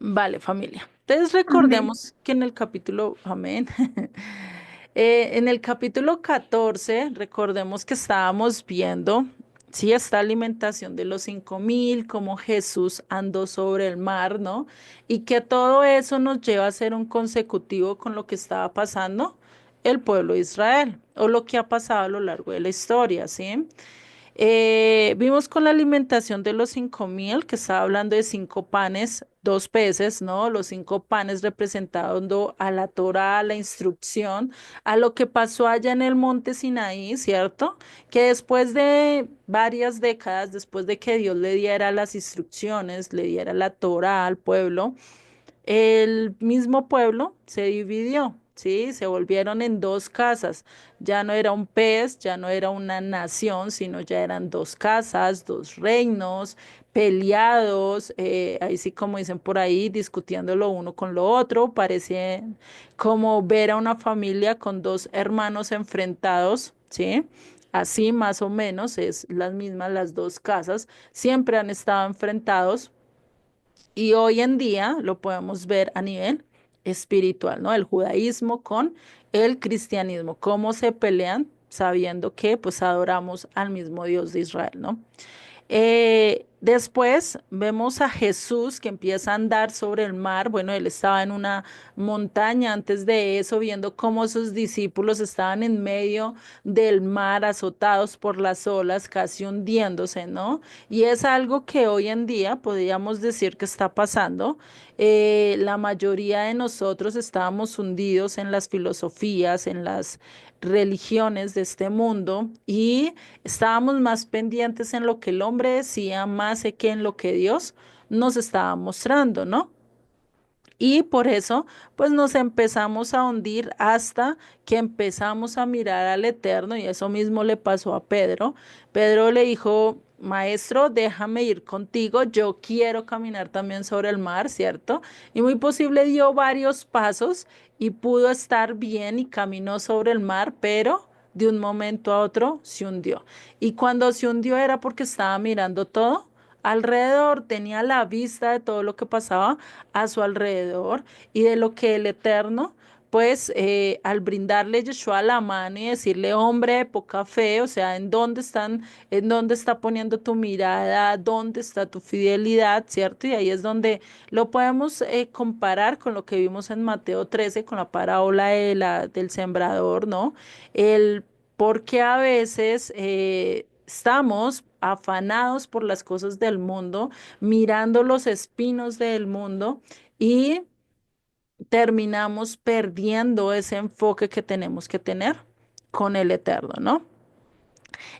Vale, familia. Entonces Amén. recordemos que en el capítulo, amén, en el capítulo 14, recordemos que estábamos viendo, sí, esta alimentación de los 5.000, cómo Jesús andó sobre el mar, ¿no? Y que todo eso nos lleva a ser un consecutivo con lo que estaba pasando el pueblo de Israel, o lo que ha pasado a lo largo de la historia, ¿sí? Vimos con la alimentación de los 5.000, que estaba hablando de 5 panes, 2 peces, ¿no? Los 5 panes representando a la Torá, a la instrucción, a lo que pasó allá en el monte Sinaí, ¿cierto? Que después de varias décadas, después de que Dios le diera las instrucciones, le diera la Torá al pueblo, el mismo pueblo se dividió, ¿sí? Se volvieron en dos casas. Ya no era un pez, ya no era una nación, sino ya eran dos casas, dos reinos peleados, ahí sí como dicen por ahí, discutiendo lo uno con lo otro. Parece como ver a una familia con dos hermanos enfrentados, ¿sí? Así más o menos es las mismas las dos casas, siempre han estado enfrentados y hoy en día lo podemos ver a nivel espiritual, ¿no? El judaísmo con el cristianismo, cómo se pelean sabiendo que pues adoramos al mismo Dios de Israel, ¿no? Después vemos a Jesús que empieza a andar sobre el mar. Bueno, él estaba en una montaña antes de eso, viendo cómo sus discípulos estaban en medio del mar, azotados por las olas, casi hundiéndose, ¿no? Y es algo que hoy en día podríamos decir que está pasando. La mayoría de nosotros estábamos hundidos en las filosofías, en las religiones de este mundo y estábamos más pendientes en lo que el hombre decía más que en lo que Dios nos estaba mostrando, ¿no? Y por eso, pues nos empezamos a hundir hasta que empezamos a mirar al Eterno, y eso mismo le pasó a Pedro. Pedro le dijo, Maestro, déjame ir contigo, yo quiero caminar también sobre el mar, ¿cierto? Y muy posible dio varios pasos y pudo estar bien y caminó sobre el mar, pero de un momento a otro se hundió. Y cuando se hundió era porque estaba mirando todo alrededor, tenía la vista de todo lo que pasaba a su alrededor y de lo que el Eterno, pues al brindarle Yeshua la mano y decirle, hombre de poca fe, o sea, en dónde está poniendo tu mirada, dónde está tu fidelidad, ¿cierto? Y ahí es donde lo podemos comparar con lo que vimos en Mateo 13, con la parábola del sembrador, ¿no? El porque a veces estamos afanados por las cosas del mundo, mirando los espinos del mundo y terminamos perdiendo ese enfoque que tenemos que tener con el Eterno, ¿no?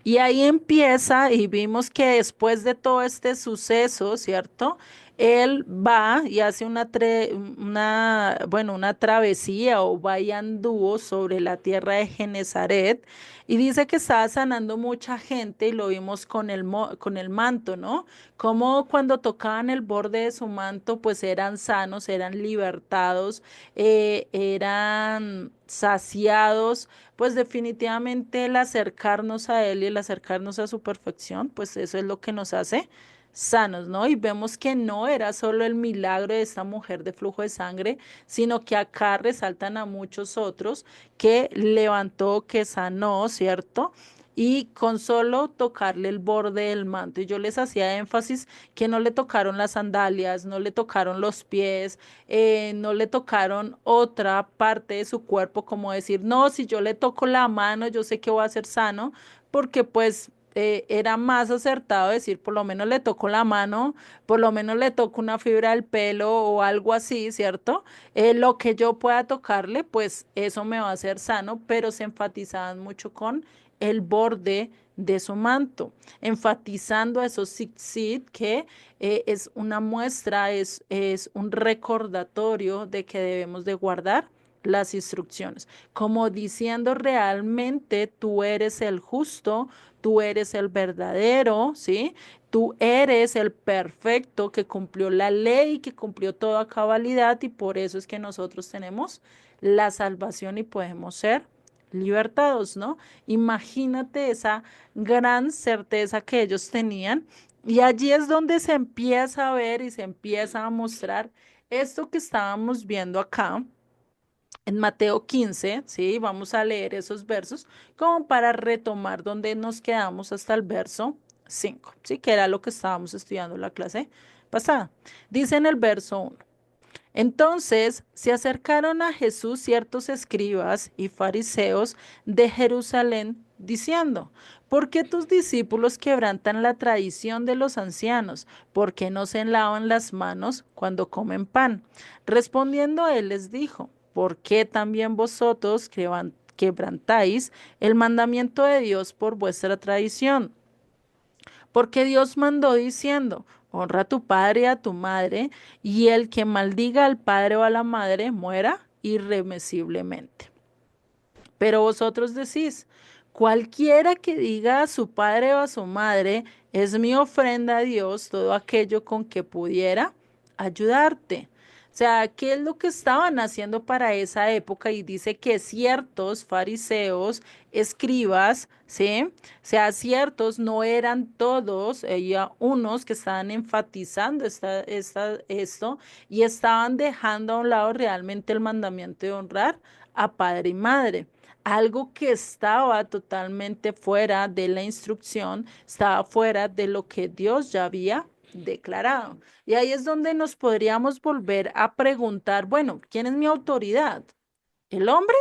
Y ahí empieza y vimos que después de todo este suceso, ¿cierto? Él va y hace bueno, una travesía o va y anduvo sobre la tierra de Genezaret y dice que estaba sanando mucha gente y lo vimos con con el manto, ¿no? Como cuando tocaban el borde de su manto, pues eran sanos, eran libertados, eran saciados, pues definitivamente el acercarnos a Él y el acercarnos a su perfección, pues eso es lo que nos hace sanos, ¿no? Y vemos que no era solo el milagro de esta mujer de flujo de sangre, sino que acá resaltan a muchos otros que levantó, que sanó, ¿cierto? Y con solo tocarle el borde del manto. Y yo les hacía énfasis que no le tocaron las sandalias, no le tocaron los pies, no le tocaron otra parte de su cuerpo, como decir, no, si yo le toco la mano, yo sé que voy a ser sano, porque pues era más acertado decir, por lo menos le toco la mano, por lo menos le toco una fibra del pelo o algo así, ¿cierto? Lo que yo pueda tocarle, pues eso me va a hacer sano, pero se enfatizaban mucho con el borde de su manto, enfatizando a esos tzitzit que es una muestra, es un recordatorio de que debemos de guardar las instrucciones, como diciendo realmente tú eres el justo, tú eres el verdadero, ¿sí? Tú eres el perfecto que cumplió la ley, que cumplió toda cabalidad y por eso es que nosotros tenemos la salvación y podemos ser libertados, ¿no? Imagínate esa gran certeza que ellos tenían y allí es donde se empieza a ver y se empieza a mostrar esto que estábamos viendo acá en Mateo 15, ¿sí? Vamos a leer esos versos como para retomar donde nos quedamos hasta el verso 5, ¿sí? Que era lo que estábamos estudiando en la clase pasada. Dice en el verso 1. Entonces se acercaron a Jesús ciertos escribas y fariseos de Jerusalén, diciendo, ¿por qué tus discípulos quebrantan la tradición de los ancianos? ¿Por qué no se lavan las manos cuando comen pan? Respondiendo él les dijo, ¿por qué también vosotros quebrantáis el mandamiento de Dios por vuestra tradición? Porque Dios mandó diciendo, honra a tu padre y a tu madre, y el que maldiga al padre o a la madre muera irremisiblemente. Pero vosotros decís, cualquiera que diga a su padre o a su madre, es mi ofrenda a Dios, todo aquello con que pudiera ayudarte. O sea, ¿qué es lo que estaban haciendo para esa época? Y dice que ciertos fariseos, escribas, ¿sí? O sea, ciertos no eran todos, había unos que estaban enfatizando esto y estaban dejando a un lado realmente el mandamiento de honrar a padre y madre. Algo que estaba totalmente fuera de la instrucción, estaba fuera de lo que Dios ya había declarado. Y ahí es donde nos podríamos volver a preguntar, bueno, ¿quién es mi autoridad? ¿El hombre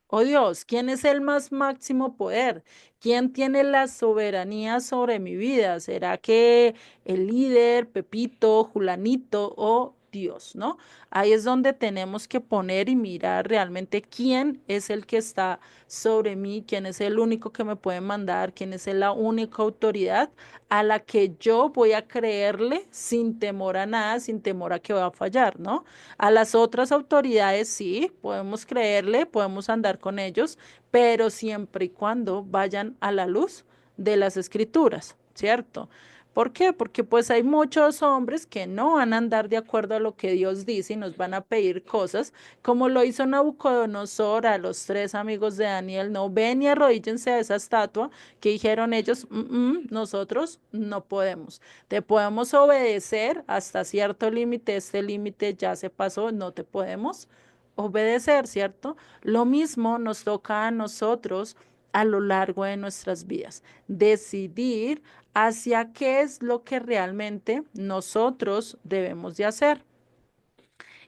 o Dios? ¿Quién es el más máximo poder? ¿Quién tiene la soberanía sobre mi vida? ¿Será que el líder, Pepito, Julanito o Dios, ¿no? Ahí es donde tenemos que poner y mirar realmente quién es el que está sobre mí, quién es el único que me puede mandar, quién es la única autoridad a la que yo voy a creerle sin temor a nada, sin temor a que va a fallar, ¿no? A las otras autoridades sí, podemos creerle, podemos andar con ellos, pero siempre y cuando vayan a la luz de las escrituras, ¿cierto? ¿Por qué? Porque pues hay muchos hombres que no van a andar de acuerdo a lo que Dios dice y nos van a pedir cosas, como lo hizo Nabucodonosor a los tres amigos de Daniel, no, ven y arrodíllense a esa estatua, que dijeron ellos, nosotros no podemos. Te podemos obedecer hasta cierto límite, este límite ya se pasó, no te podemos obedecer, ¿cierto? Lo mismo nos toca a nosotros a lo largo de nuestras vidas, decidir hacia qué es lo que realmente nosotros debemos de hacer.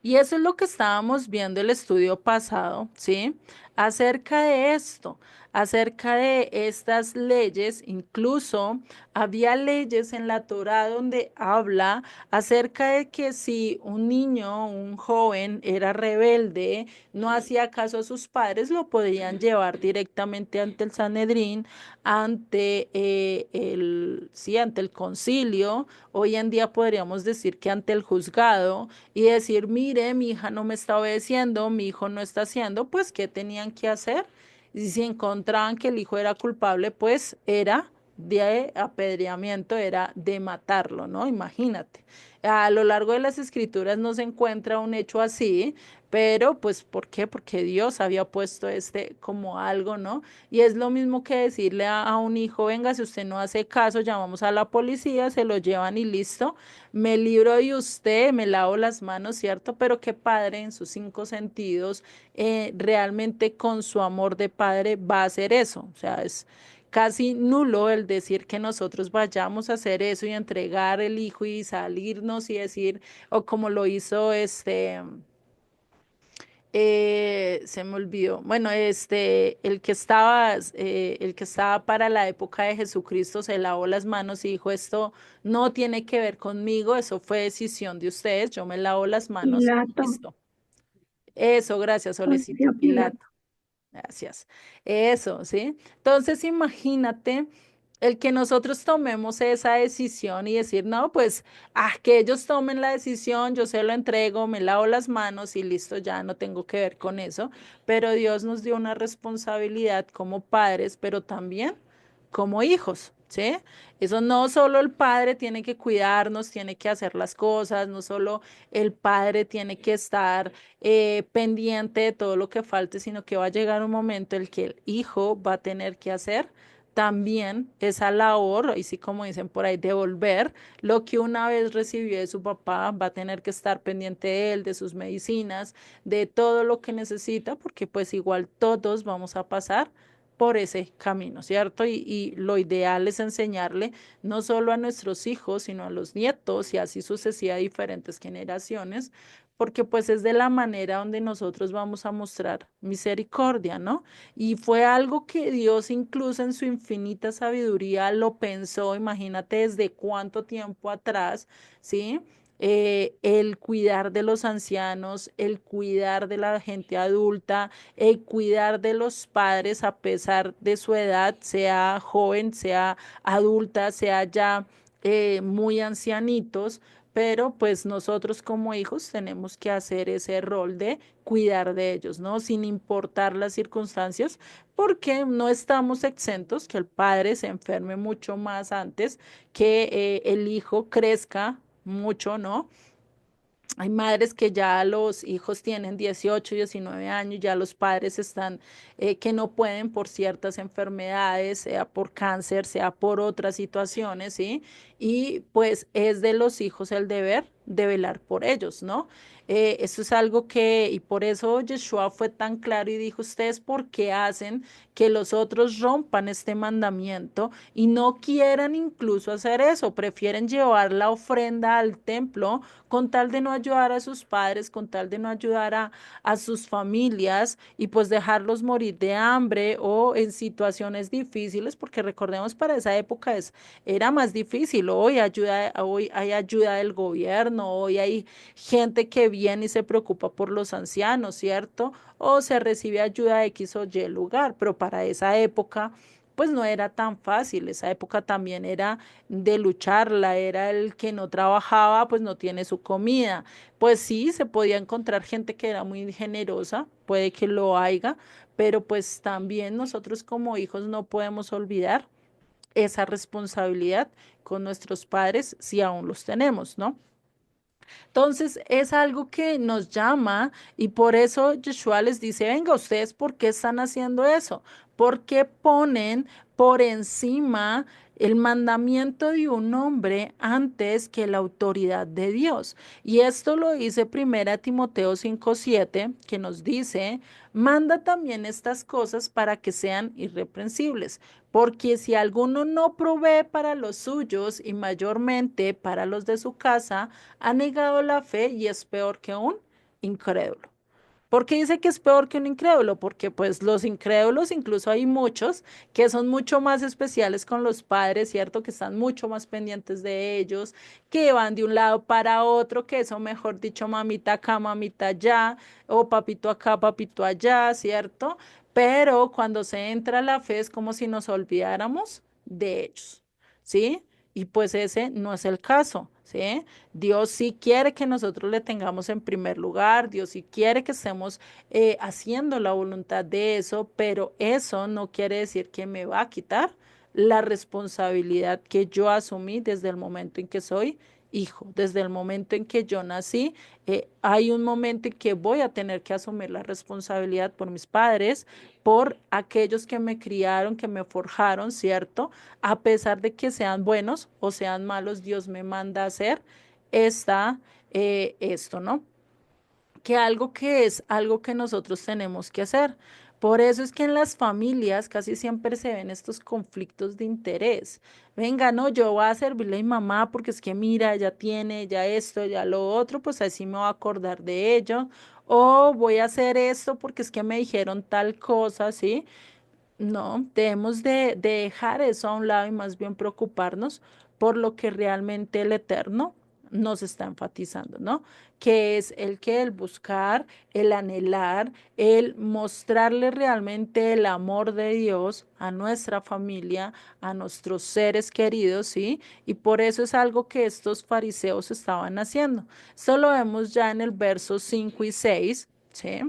Y eso es lo que estábamos viendo el estudio pasado, ¿sí? Acerca de esto, acerca de estas leyes, incluso había leyes en la Torá donde habla acerca de que si un niño, un joven era rebelde, no hacía caso a sus padres, lo podían llevar directamente ante el Sanedrín, ante sí, ante el concilio. Hoy en día podríamos decir que ante el juzgado y decir, mire, mi hija no me está obedeciendo, mi hijo no está haciendo, pues, ¿qué tenían que hacer? Y si encontraban que el hijo era culpable, pues era de apedreamiento, era de matarlo, ¿no? Imagínate. A lo largo de las escrituras no se encuentra un hecho así, pero pues ¿por qué? Porque Dios había puesto este como algo, ¿no? Y es lo mismo que decirle a un hijo, venga, si usted no hace caso, llamamos a la policía, se lo llevan y listo, me libro de usted, me lavo las manos, ¿cierto? Pero qué padre en sus cinco sentidos, realmente con su amor de padre va a hacer eso. O sea, es casi nulo el decir que nosotros vayamos a hacer eso y entregar el hijo y salirnos y decir, o como lo hizo se me olvidó. Bueno, el que estaba para la época de Jesucristo se lavó las manos y dijo, esto no tiene que ver conmigo, eso fue decisión de ustedes, yo me lavo las manos y Pilato, listo. Eso, gracias, Solecito, Poncio Pilato. Pilato. Gracias. Eso, ¿sí? Entonces, imagínate el que nosotros tomemos esa decisión y decir, no, pues, que ellos tomen la decisión, yo se lo entrego, me lavo las manos y listo, ya no tengo que ver con eso. Pero Dios nos dio una responsabilidad como padres, pero también como hijos, ¿sí? Eso no solo el padre tiene que cuidarnos, tiene que hacer las cosas, no solo el padre tiene que estar pendiente de todo lo que falte, sino que va a llegar un momento en el que el hijo va a tener que hacer también esa labor, y sí como dicen por ahí, devolver lo que una vez recibió de su papá, va a tener que estar pendiente de él, de sus medicinas, de todo lo que necesita, porque pues igual todos vamos a pasar por ese camino, ¿cierto? Y lo ideal es enseñarle no solo a nuestros hijos, sino a los nietos y así sucesivamente a diferentes generaciones, porque pues es de la manera donde nosotros vamos a mostrar misericordia, ¿no? Y fue algo que Dios incluso en su infinita sabiduría lo pensó, imagínate desde cuánto tiempo atrás, ¿sí? El cuidar de los ancianos, el cuidar de la gente adulta, el cuidar de los padres a pesar de su edad, sea joven, sea adulta, sea ya muy ancianitos, pero pues nosotros como hijos tenemos que hacer ese rol de cuidar de ellos, ¿no? Sin importar las circunstancias, porque no estamos exentos que el padre se enferme mucho más antes que el hijo crezca mucho, ¿no? Hay madres que ya los hijos tienen 18, 19 años, ya los padres están que no pueden por ciertas enfermedades, sea por cáncer, sea por otras situaciones, ¿sí? Y pues es de los hijos el deber de velar por ellos, ¿no? Eso es algo que, y por eso Yeshua fue tan claro y dijo, ustedes, ¿por qué hacen que los otros rompan este mandamiento y no quieran incluso hacer eso? Prefieren llevar la ofrenda al templo con tal de no ayudar a sus padres, con tal de no ayudar a sus familias y pues dejarlos morir de hambre o en situaciones difíciles, porque recordemos para esa época era más difícil. Hoy hay ayuda del gobierno, hoy hay gente que viene y se preocupa por los ancianos, ¿cierto? O se recibe ayuda de X o Y lugar, pero para esa época pues no era tan fácil, esa época también era de lucharla, era el que no trabajaba, pues no tiene su comida. Pues sí, se podía encontrar gente que era muy generosa, puede que lo haya, pero pues también nosotros como hijos no podemos olvidar esa responsabilidad con nuestros padres si aún los tenemos, ¿no? Entonces es algo que nos llama y por eso Yeshua les dice, venga, ustedes, ¿por qué están haciendo eso? ¿Por qué ponen por encima el mandamiento de un hombre antes que la autoridad de Dios? Y esto lo dice primera Timoteo 5:7, que nos dice, manda también estas cosas para que sean irreprensibles. Porque si alguno no provee para los suyos y mayormente para los de su casa, ha negado la fe y es peor que un incrédulo. ¿Por qué dice que es peor que un incrédulo? Porque pues los incrédulos, incluso hay muchos que son mucho más especiales con los padres, ¿cierto? Que están mucho más pendientes de ellos, que van de un lado para otro, que eso mejor dicho, mamita acá, mamita allá, o papito acá, papito allá, ¿cierto? Pero cuando se entra a la fe es como si nos olvidáramos de ellos, ¿sí? Y pues ese no es el caso, ¿sí? Dios sí quiere que nosotros le tengamos en primer lugar, Dios sí quiere que estemos haciendo la voluntad de eso, pero eso no quiere decir que me va a quitar la responsabilidad que yo asumí desde el momento en que soy hijo, desde el momento en que yo nací. Hay un momento en que voy a tener que asumir la responsabilidad por mis padres, por aquellos que me criaron, que me forjaron, ¿cierto? A pesar de que sean buenos o sean malos, Dios me manda a hacer esto, ¿no? Que algo que es algo que nosotros tenemos que hacer. Por eso es que en las familias casi siempre se ven estos conflictos de interés. Venga, no, yo voy a servirle a mi mamá porque es que mira, ella tiene ya esto, ya lo otro, pues así me voy a acordar de ello. O voy a hacer esto porque es que me dijeron tal cosa, ¿sí? No, debemos de dejar eso a un lado y más bien preocuparnos por lo que realmente el Eterno nos está enfatizando, ¿no? Que es el buscar, el anhelar, el mostrarle realmente el amor de Dios a nuestra familia, a nuestros seres queridos, ¿sí? Y por eso es algo que estos fariseos estaban haciendo. Esto lo vemos ya en el verso 5 y 6, ¿sí?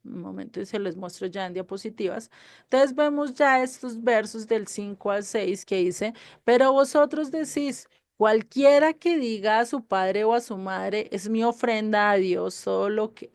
Un momento y se les muestro ya en diapositivas. Entonces vemos ya estos versos del 5 al 6 que dice, pero vosotros decís, cualquiera que diga a su padre o a su madre, es mi ofrenda a Dios,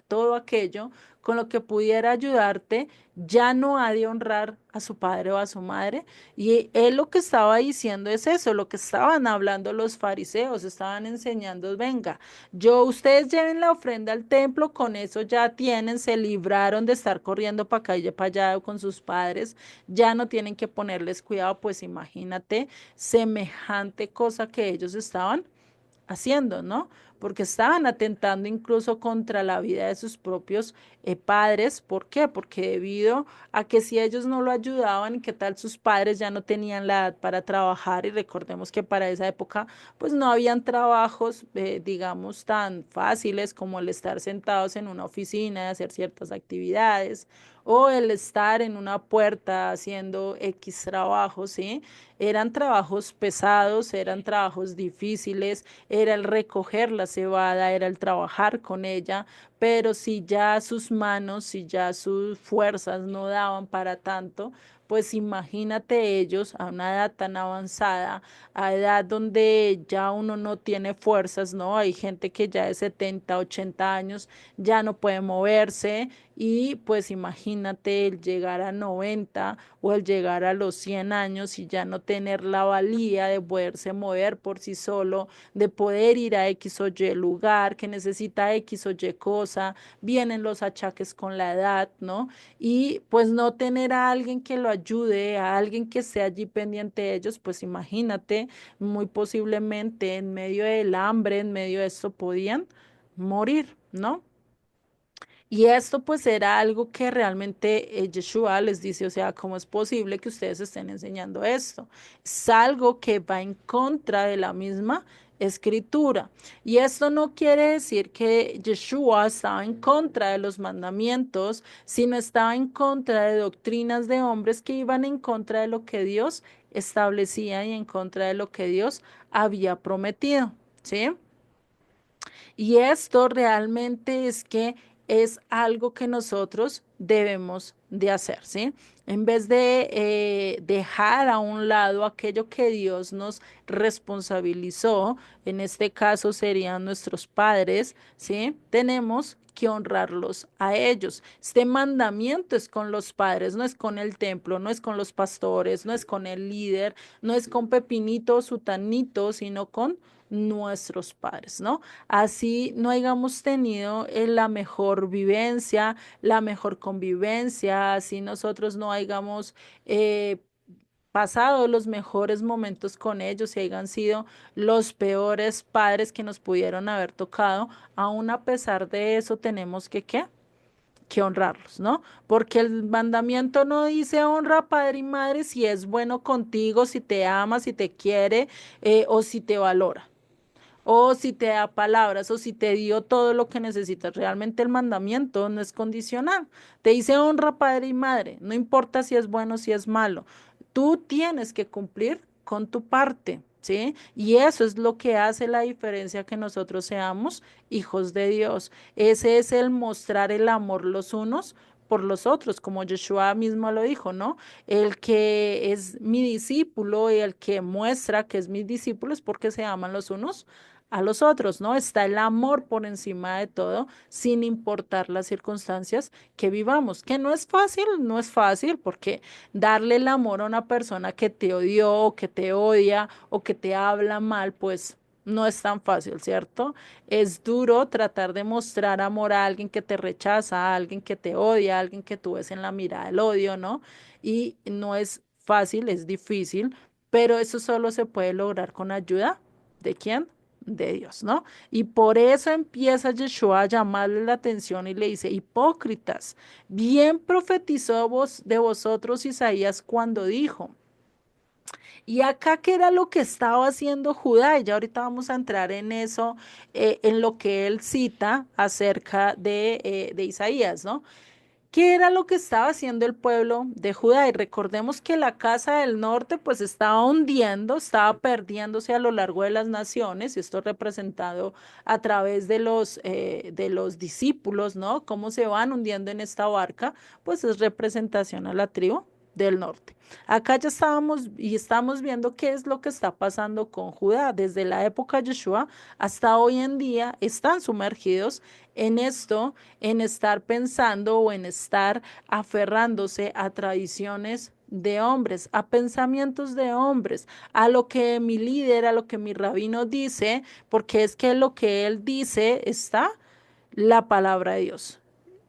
todo aquello con lo que pudiera ayudarte, ya no ha de honrar a su padre o a su madre. Y él lo que estaba diciendo es eso, lo que estaban hablando los fariseos, estaban enseñando, venga, ustedes lleven la ofrenda al templo, con eso ya tienen, se libraron de estar corriendo para acá y para allá con sus padres, ya no tienen que ponerles cuidado, pues imagínate semejante cosa que ellos estaban haciendo, ¿no? Porque estaban atentando incluso contra la vida de sus propios padres. ¿Por qué? Porque debido a que si ellos no lo ayudaban, ¿qué tal sus padres ya no tenían la edad para trabajar? Y recordemos que para esa época, pues no habían trabajos, digamos, tan fáciles como el estar sentados en una oficina y hacer ciertas actividades o el estar en una puerta haciendo X trabajo, ¿sí? Eran trabajos pesados, eran trabajos difíciles, era el recoger la cebada, era el trabajar con ella, pero si ya sus manos, si ya sus fuerzas no daban para tanto, pues imagínate ellos a una edad tan avanzada, a edad donde ya uno no tiene fuerzas, ¿no? Hay gente que ya de 70, 80 años ya no puede moverse y pues imagínate el llegar a 90 o el llegar a los 100 años y ya no tener la valía de poderse mover por sí solo, de poder ir a X o Y lugar, que necesita X o Y cosa, vienen los achaques con la edad, ¿no? Y pues no tener a alguien que lo ayude, a alguien que esté allí pendiente de ellos, pues imagínate, muy posiblemente en medio del hambre, en medio de esto podían morir, ¿no? Y esto pues era algo que realmente Yeshua les dice, o sea, ¿cómo es posible que ustedes estén enseñando esto? Es algo que va en contra de la misma escritura. Y esto no quiere decir que Yeshua estaba en contra de los mandamientos, sino estaba en contra de doctrinas de hombres que iban en contra de lo que Dios establecía y en contra de lo que Dios había prometido, ¿sí? Y esto realmente es que es algo que nosotros debemos de hacer, ¿sí? En vez de dejar a un lado aquello que Dios nos responsabilizó, en este caso serían nuestros padres, ¿sí? Tenemos que honrarlos a ellos. Este mandamiento es con los padres, no es con el templo, no es con los pastores, no es con el líder, no es con Pepinito o Sutanito, sino con nuestros padres, ¿no? Así no hayamos tenido la mejor vivencia, la mejor convivencia, así nosotros no hayamos pasado los mejores momentos con ellos y hayan sido los peores padres que nos pudieron haber tocado, aún a pesar de eso tenemos que, ¿qué? Que honrarlos, ¿no? Porque el mandamiento no dice honra a padre y madre si es bueno contigo, si te ama, si te quiere o si te valora o si te da palabras, o si te dio todo lo que necesitas. Realmente el mandamiento no es condicional. Te dice honra padre y madre, no importa si es bueno o si es malo. Tú tienes que cumplir con tu parte, ¿sí? Y eso es lo que hace la diferencia que nosotros seamos hijos de Dios. Ese es el mostrar el amor los unos por los otros, como Yeshua mismo lo dijo, ¿no? El que es mi discípulo y el que muestra que es mi discípulo es porque se aman los unos a los otros, ¿no? Está el amor por encima de todo, sin importar las circunstancias que vivamos, que no es fácil, no es fácil, porque darle el amor a una persona que te odió, o que te odia, o que te habla mal, pues no es tan fácil, ¿cierto? Es duro tratar de mostrar amor a alguien que te rechaza, a alguien que te odia, a alguien que tú ves en la mirada el odio, ¿no? Y no es fácil, es difícil, pero eso solo se puede lograr con ayuda. ¿De quién? De Dios, ¿no? Y por eso empieza Yeshua a llamarle la atención y le dice, hipócritas, bien profetizó vos de vosotros Isaías cuando dijo, y acá qué era lo que estaba haciendo Judá, y ya ahorita vamos a entrar en eso, en lo que él cita acerca de Isaías, ¿no? ¿Qué era lo que estaba haciendo el pueblo de Judá? Y recordemos que la casa del norte pues estaba hundiendo, estaba perdiéndose a lo largo de las naciones, y esto representado a través de los discípulos, ¿no? Cómo se van hundiendo en esta barca, pues es representación a la tribu del norte. Acá ya estábamos y estamos viendo qué es lo que está pasando con Judá. Desde la época de Yeshua hasta hoy en día están sumergidos en esto, en estar pensando o en estar aferrándose a tradiciones de hombres, a pensamientos de hombres, a lo que mi líder, a lo que mi rabino dice, porque es que lo que él dice está la palabra de Dios.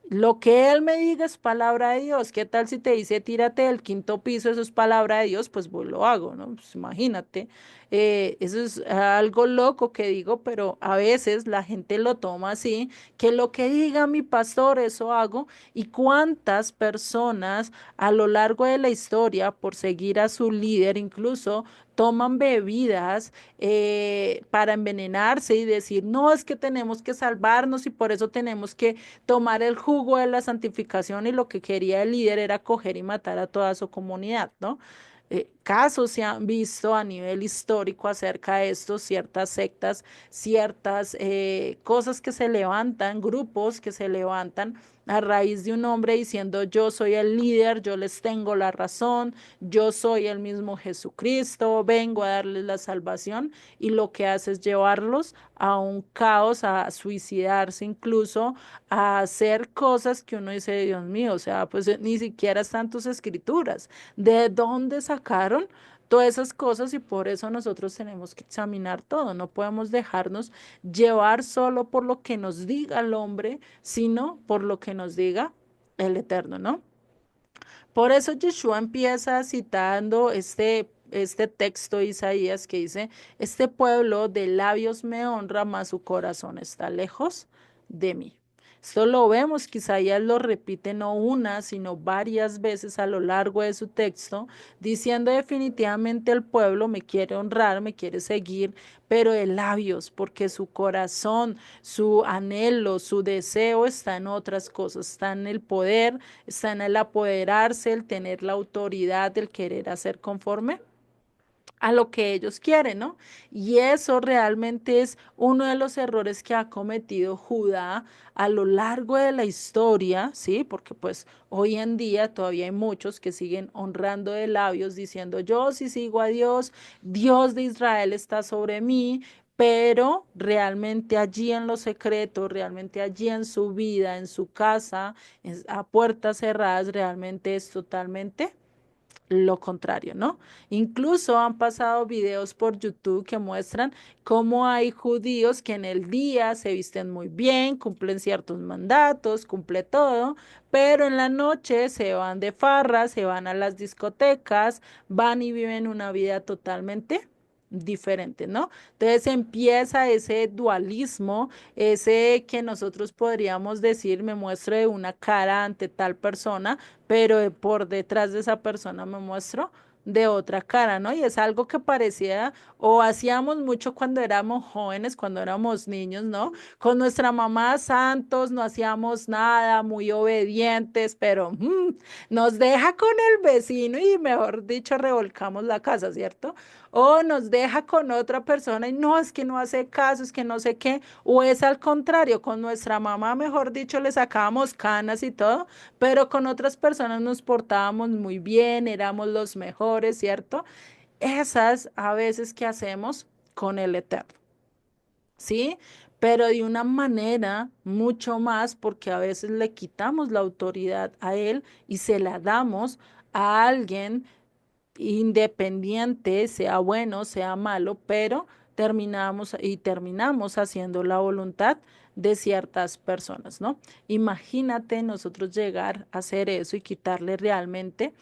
Lo que él me diga es palabra de Dios. ¿Qué tal si te dice tírate del quinto piso? Eso es palabra de Dios, pues vos lo hago, ¿no? Pues imagínate. Eso es algo loco que digo, pero a veces la gente lo toma así, que lo que diga mi pastor, eso hago. ¿Y cuántas personas a lo largo de la historia, por seguir a su líder, incluso toman bebidas para envenenarse y decir, no, es que tenemos que salvarnos y por eso tenemos que tomar el jugo de la santificación y lo que quería el líder era coger y matar a toda su comunidad, ¿no? Casos se han visto a nivel histórico acerca de esto, ciertas sectas, ciertas cosas que se levantan, grupos que se levantan a raíz de un hombre diciendo yo soy el líder, yo les tengo la razón, yo soy el mismo Jesucristo, vengo a darles la salvación y lo que hace es llevarlos a un caos, a suicidarse incluso, a hacer cosas que uno dice, Dios mío, o sea, pues ni siquiera están tus escrituras. ¿De dónde sacaron todas esas cosas? Y por eso nosotros tenemos que examinar todo. No podemos dejarnos llevar solo por lo que nos diga el hombre, sino por lo que nos diga el Eterno, ¿no? Por eso Yeshua empieza citando este texto de Isaías que dice, este pueblo de labios me honra, mas su corazón está lejos de mí. Esto lo vemos, que Isaías lo repite no una, sino varias veces a lo largo de su texto, diciendo definitivamente el pueblo me quiere honrar, me quiere seguir, pero de labios, porque su corazón, su anhelo, su deseo está en otras cosas, está en el poder, está en el apoderarse, el tener la autoridad, el querer hacer conforme a lo que ellos quieren, ¿no? Y eso realmente es uno de los errores que ha cometido Judá a lo largo de la historia, ¿sí? Porque pues hoy en día todavía hay muchos que siguen honrando de labios diciendo, yo sí sigo a Dios, Dios de Israel está sobre mí, pero realmente allí en lo secreto, realmente allí en su vida, en su casa, a puertas cerradas, realmente es totalmente lo contrario, ¿no? Incluso han pasado videos por YouTube que muestran cómo hay judíos que en el día se visten muy bien, cumplen ciertos mandatos, cumple todo, pero en la noche se van de farra, se van a las discotecas, van y viven una vida totalmente diferente, ¿no? Entonces empieza ese dualismo, ese que nosotros podríamos decir, me muestro de una cara ante tal persona, pero por detrás de esa persona me muestro de otra cara, ¿no? Y es algo que parecía o hacíamos mucho cuando éramos jóvenes, cuando éramos niños, ¿no? Con nuestra mamá santos, no hacíamos nada, muy obedientes, pero nos deja con el vecino y mejor dicho, revolcamos la casa, ¿cierto? O nos deja con otra persona y no, es que no hace caso, es que no sé qué, o es al contrario, con nuestra mamá, mejor dicho, le sacábamos canas y todo, pero con otras personas nos portábamos muy bien, éramos los mejores, ¿cierto? Esas a veces que hacemos con el Eterno, ¿sí? Pero de una manera mucho más porque a veces le quitamos la autoridad a Él y se la damos a alguien independiente, sea bueno, sea malo, pero terminamos haciendo la voluntad de ciertas personas, ¿no? Imagínate nosotros llegar a hacer eso y quitarle realmente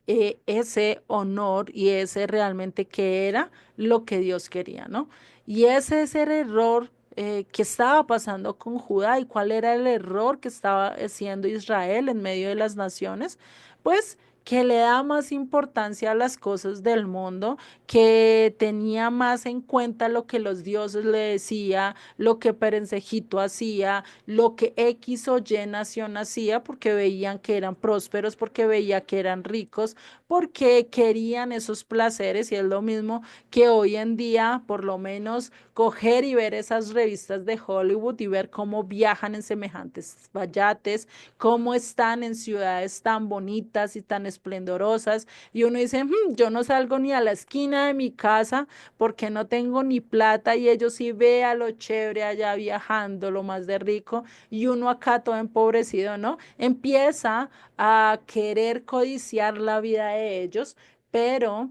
ese honor y ese realmente que era lo que Dios quería, ¿no? Y ese es el error que estaba pasando con Judá y cuál era el error que estaba haciendo Israel en medio de las naciones, pues que le da más importancia a las cosas del mundo, que tenía más en cuenta lo que los dioses le decía, lo que Perencejito hacía, lo que X o Y nación hacía, porque veían que eran prósperos, porque veía que eran ricos, porque querían esos placeres y es lo mismo que hoy en día, por lo menos, coger y ver esas revistas de Hollywood y ver cómo viajan en semejantes yates, cómo están en ciudades tan bonitas y tan esplendorosas. Y uno dice, yo no salgo ni a la esquina de mi casa porque no tengo ni plata y ellos sí vean lo chévere allá viajando, lo más de rico, y uno acá todo empobrecido, ¿no? Empieza a querer codiciar la vida de ellos, pero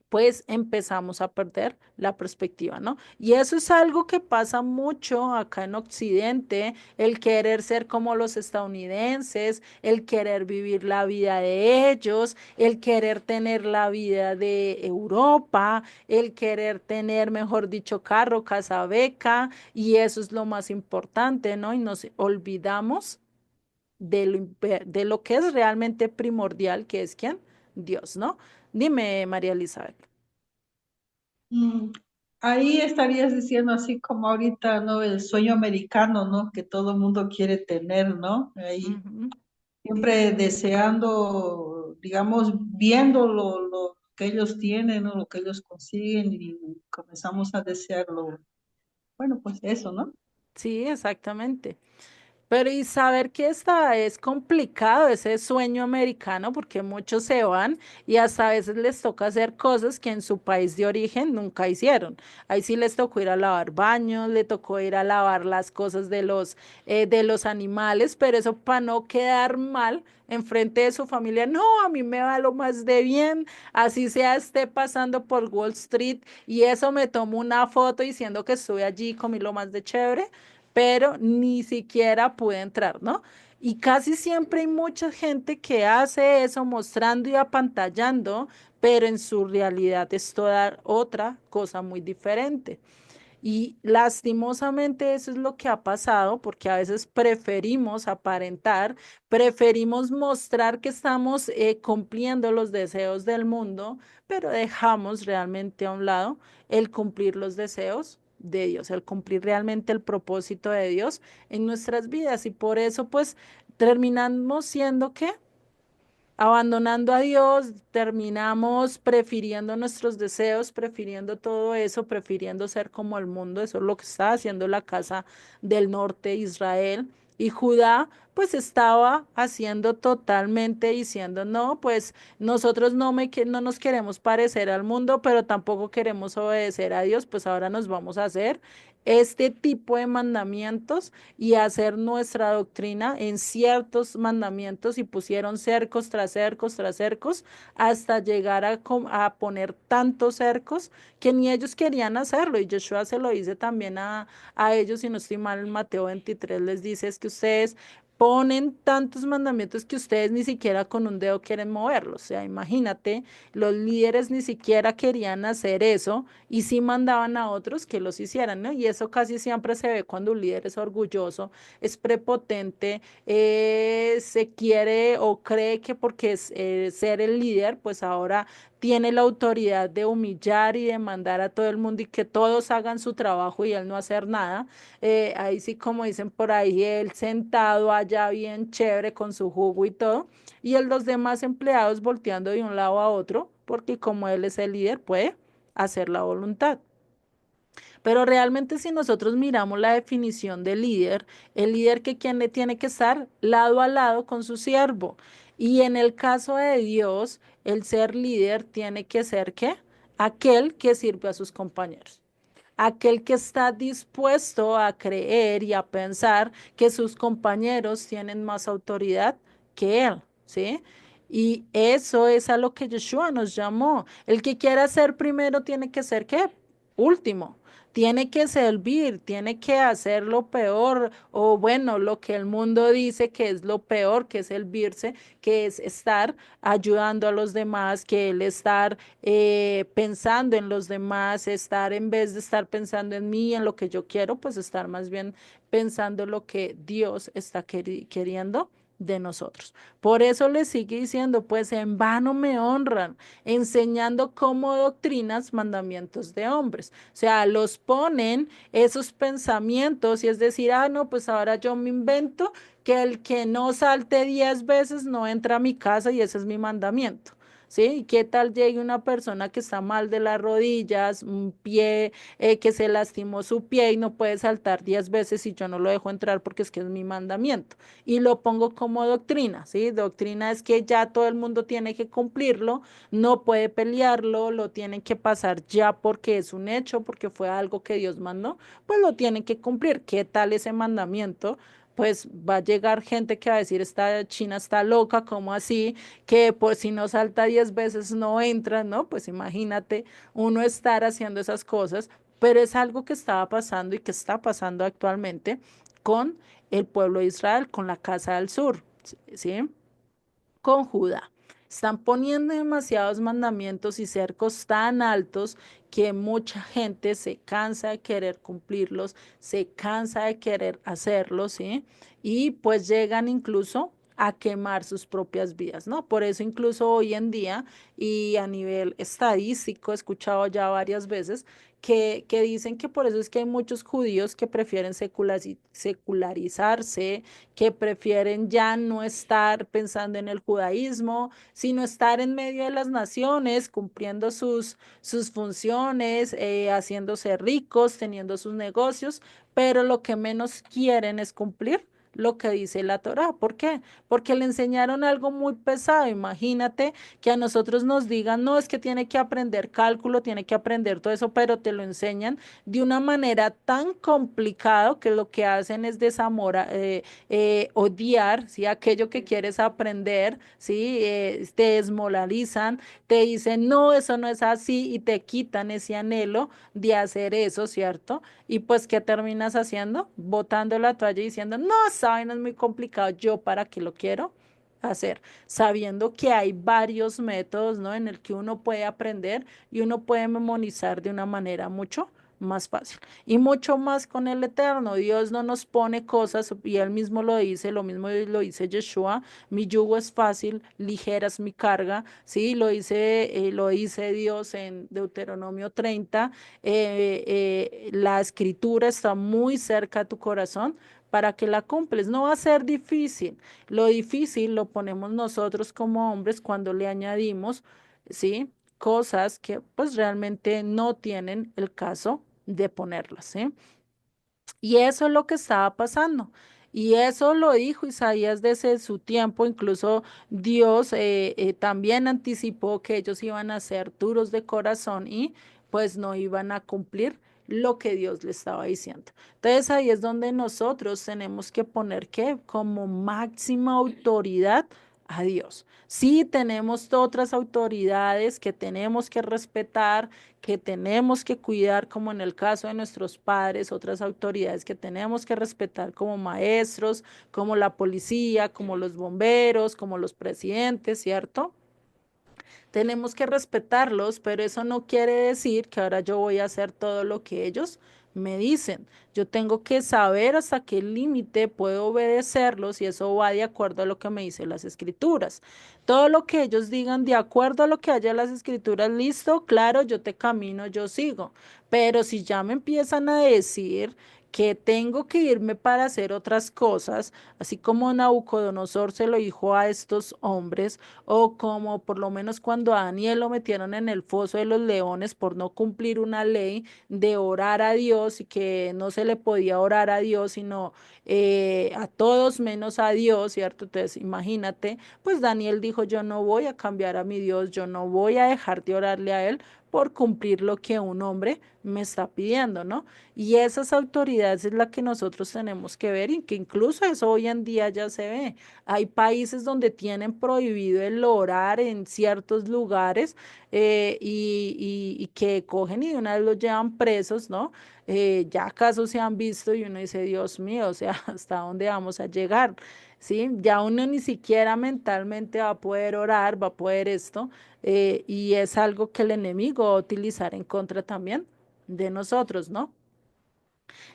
pues empezamos a perder la perspectiva, ¿no? Y eso es algo que pasa mucho acá en Occidente, el querer ser como los estadounidenses, el querer vivir la vida de ellos, el querer tener la vida de Europa, el querer tener, mejor dicho, carro, casa, beca, y eso es lo más importante, ¿no? Y nos olvidamos de lo que es realmente primordial, que es quién, Dios, ¿no? Dime, María Elizabeth. Mm, Ahí estarías diciendo así como ahorita, ¿no? El sueño americano, ¿no? Que todo el mundo quiere tener, ¿no? Ahí Ujú. siempre deseando, digamos, viendo lo que ellos tienen o lo que ellos consiguen y comenzamos a desearlo. Bueno, pues eso, ¿no? Sí, exactamente. Pero y saber que esta es complicado ese sueño americano porque muchos se van y hasta a veces les toca hacer cosas que en su país de origen nunca hicieron. Ahí sí les tocó ir a lavar baños, le tocó ir a lavar las cosas de los animales, pero eso para no quedar mal en frente de su familia, no, a mí me va lo más de bien, así sea esté pasando por Wall Street y eso me tomo una foto diciendo que estuve allí y comí lo más de chévere, pero ni siquiera pude entrar, ¿no? Y casi siempre hay mucha gente que hace eso mostrando y apantallando, pero en su realidad es toda otra cosa muy diferente. Y lastimosamente eso es lo que ha pasado, porque a veces preferimos aparentar, preferimos mostrar que estamos cumpliendo los deseos del mundo, pero dejamos realmente a un lado el cumplir los deseos de Dios, el cumplir realmente el propósito de Dios en nuestras vidas. Y por eso pues terminamos siendo ¿qué? Abandonando a Dios, terminamos prefiriendo nuestros deseos, prefiriendo todo eso, prefiriendo ser como el mundo. Eso es lo que estaba haciendo la casa del norte, Israel. Y Judá, pues estaba haciendo totalmente diciendo, no, pues nosotros no nos queremos parecer al mundo, pero tampoco queremos obedecer a Dios, pues ahora nos vamos a hacer este tipo de mandamientos y hacer nuestra doctrina en ciertos mandamientos y pusieron cercos tras cercos tras cercos hasta llegar a poner tantos cercos que ni ellos querían hacerlo. Y Yeshua se lo dice también a ellos, si no estoy mal, en Mateo 23 les dice es que ustedes ponen tantos mandamientos que ustedes ni siquiera con un dedo quieren moverlos. O sea, imagínate, los líderes ni siquiera querían hacer eso y sí mandaban a otros que los hicieran, ¿no? Y eso casi siempre se ve cuando un líder es orgulloso, es prepotente, se quiere o cree que porque es ser el líder, pues ahora tiene la autoridad de humillar y de mandar a todo el mundo y que todos hagan su trabajo y él no hacer nada. Ahí sí, como dicen por ahí, él sentado allá bien chévere con su jugo y todo, y los demás empleados volteando de un lado a otro, porque como él es el líder, puede hacer la voluntad. Pero realmente si nosotros miramos la definición de líder, el líder que quien le tiene que estar lado a lado con su siervo. Y en el caso de Dios, el ser líder tiene que ser ¿qué? Aquel que sirve a sus compañeros, aquel que está dispuesto a creer y a pensar que sus compañeros tienen más autoridad que él, ¿sí? Y eso es a lo que Yeshua nos llamó. El que quiera ser primero tiene que ser ¿qué? Último. Tiene que servir, tiene que hacer lo peor o bueno, lo que el mundo dice que es lo peor, que es servirse, que es estar ayudando a los demás, que el estar pensando en los demás, estar en vez de estar pensando en mí, en lo que yo quiero, pues estar más bien pensando lo que Dios está queriendo de nosotros. Por eso le sigue diciendo, pues en vano me honran, enseñando como doctrinas mandamientos de hombres. O sea, los ponen esos pensamientos y es decir, ah, no, pues ahora yo me invento que el que no salte 10 veces no entra a mi casa y ese es mi mandamiento. ¿sí? ¿Qué tal llegue una persona que está mal de las rodillas, un pie, que se lastimó su pie y no puede saltar 10 veces y yo no lo dejo entrar porque es que es mi mandamiento? Y lo pongo como doctrina, ¿sí? Doctrina es que ya todo el mundo tiene que cumplirlo, no puede pelearlo, lo tienen que pasar ya porque es un hecho, porque fue algo que Dios mandó, pues lo tienen que cumplir. ¿Qué tal ese mandamiento? Pues va a llegar gente que va a decir, esta China está loca, ¿cómo así? Que pues si no salta 10 veces no entra, ¿no? Pues imagínate uno estar haciendo esas cosas, pero es algo que estaba pasando y que está pasando actualmente con el pueblo de Israel, con la casa del sur, ¿sí? Con Judá. Están poniendo demasiados mandamientos y cercos tan altos que mucha gente se cansa de querer cumplirlos, se cansa de querer hacerlos, ¿sí? Y pues llegan incluso a quemar sus propias vidas, ¿no? Por eso incluso hoy en día y a nivel estadístico he escuchado ya varias veces que dicen que por eso es que hay muchos judíos que prefieren secularizarse, que prefieren ya no estar pensando en el judaísmo, sino estar en medio de las naciones, cumpliendo sus funciones, haciéndose ricos, teniendo sus negocios, pero lo que menos quieren es cumplir lo que dice la Torá. ¿Por qué? Porque le enseñaron algo muy pesado. Imagínate que a nosotros nos digan, no, es que tiene que aprender cálculo, tiene que aprender todo eso, pero te lo enseñan de una manera tan complicado que lo que hacen es odiar, ¿sí? Aquello que quieres aprender, ¿sí? Te desmoralizan, te dicen, no, eso no es así y te quitan ese anhelo de hacer eso, ¿cierto? Y pues, ¿qué terminas haciendo? Botando la toalla y diciendo, no, esa vaina es muy complicado, yo para qué lo quiero hacer, sabiendo que hay varios métodos, ¿no? En el que uno puede aprender y uno puede memorizar de una manera mucho más fácil. Y mucho más con el Eterno. Dios no nos pone cosas, y Él mismo lo dice, lo mismo lo dice Yeshua, mi yugo es fácil, ligera es mi carga, ¿sí? Lo dice Dios en Deuteronomio 30, la escritura está muy cerca a tu corazón para que la cumples. No va a ser difícil. Lo difícil lo ponemos nosotros como hombres cuando le añadimos, ¿sí? Cosas que pues realmente no tienen el caso de ponerlas, ¿sí? Y eso es lo que estaba pasando. Y eso lo dijo Isaías desde su tiempo, incluso Dios también anticipó que ellos iban a ser duros de corazón y pues no iban a cumplir lo que Dios le estaba diciendo. Entonces ahí es donde nosotros tenemos que poner que como máxima autoridad a Dios. Sí, tenemos otras autoridades que tenemos que respetar, que tenemos que cuidar, como en el caso de nuestros padres, otras autoridades que tenemos que respetar como maestros, como la policía, como los bomberos, como los presidentes, ¿cierto? Tenemos que respetarlos, pero eso no quiere decir que ahora yo voy a hacer todo lo que ellos me dicen. Yo tengo que saber hasta qué límite puedo obedecerlos y eso va de acuerdo a lo que me dicen las escrituras. Todo lo que ellos digan de acuerdo a lo que haya en las escrituras, listo, claro, yo te camino, yo sigo. Pero si ya me empiezan a decir que tengo que irme para hacer otras cosas, así como Nabucodonosor se lo dijo a estos hombres, o como por lo menos cuando a Daniel lo metieron en el foso de los leones por no cumplir una ley de orar a Dios y que no se le podía orar a Dios, sino a todos menos a Dios, ¿cierto? Entonces, imagínate, pues Daniel dijo, yo no voy a cambiar a mi Dios, yo no voy a dejar de orarle a Él por cumplir lo que un hombre me está pidiendo, ¿no? Y esas autoridades es la que nosotros tenemos que ver y que incluso eso hoy en día ya se ve. Hay países donde tienen prohibido el orar en ciertos lugares y que cogen y de una vez los llevan presos, ¿no? Ya casos se han visto y uno dice, Dios mío, o sea, ¿hasta dónde vamos a llegar? ¿Sí? Ya uno ni siquiera mentalmente va a poder orar, va a poder esto, y es algo que el enemigo va a utilizar en contra también de nosotros, ¿no?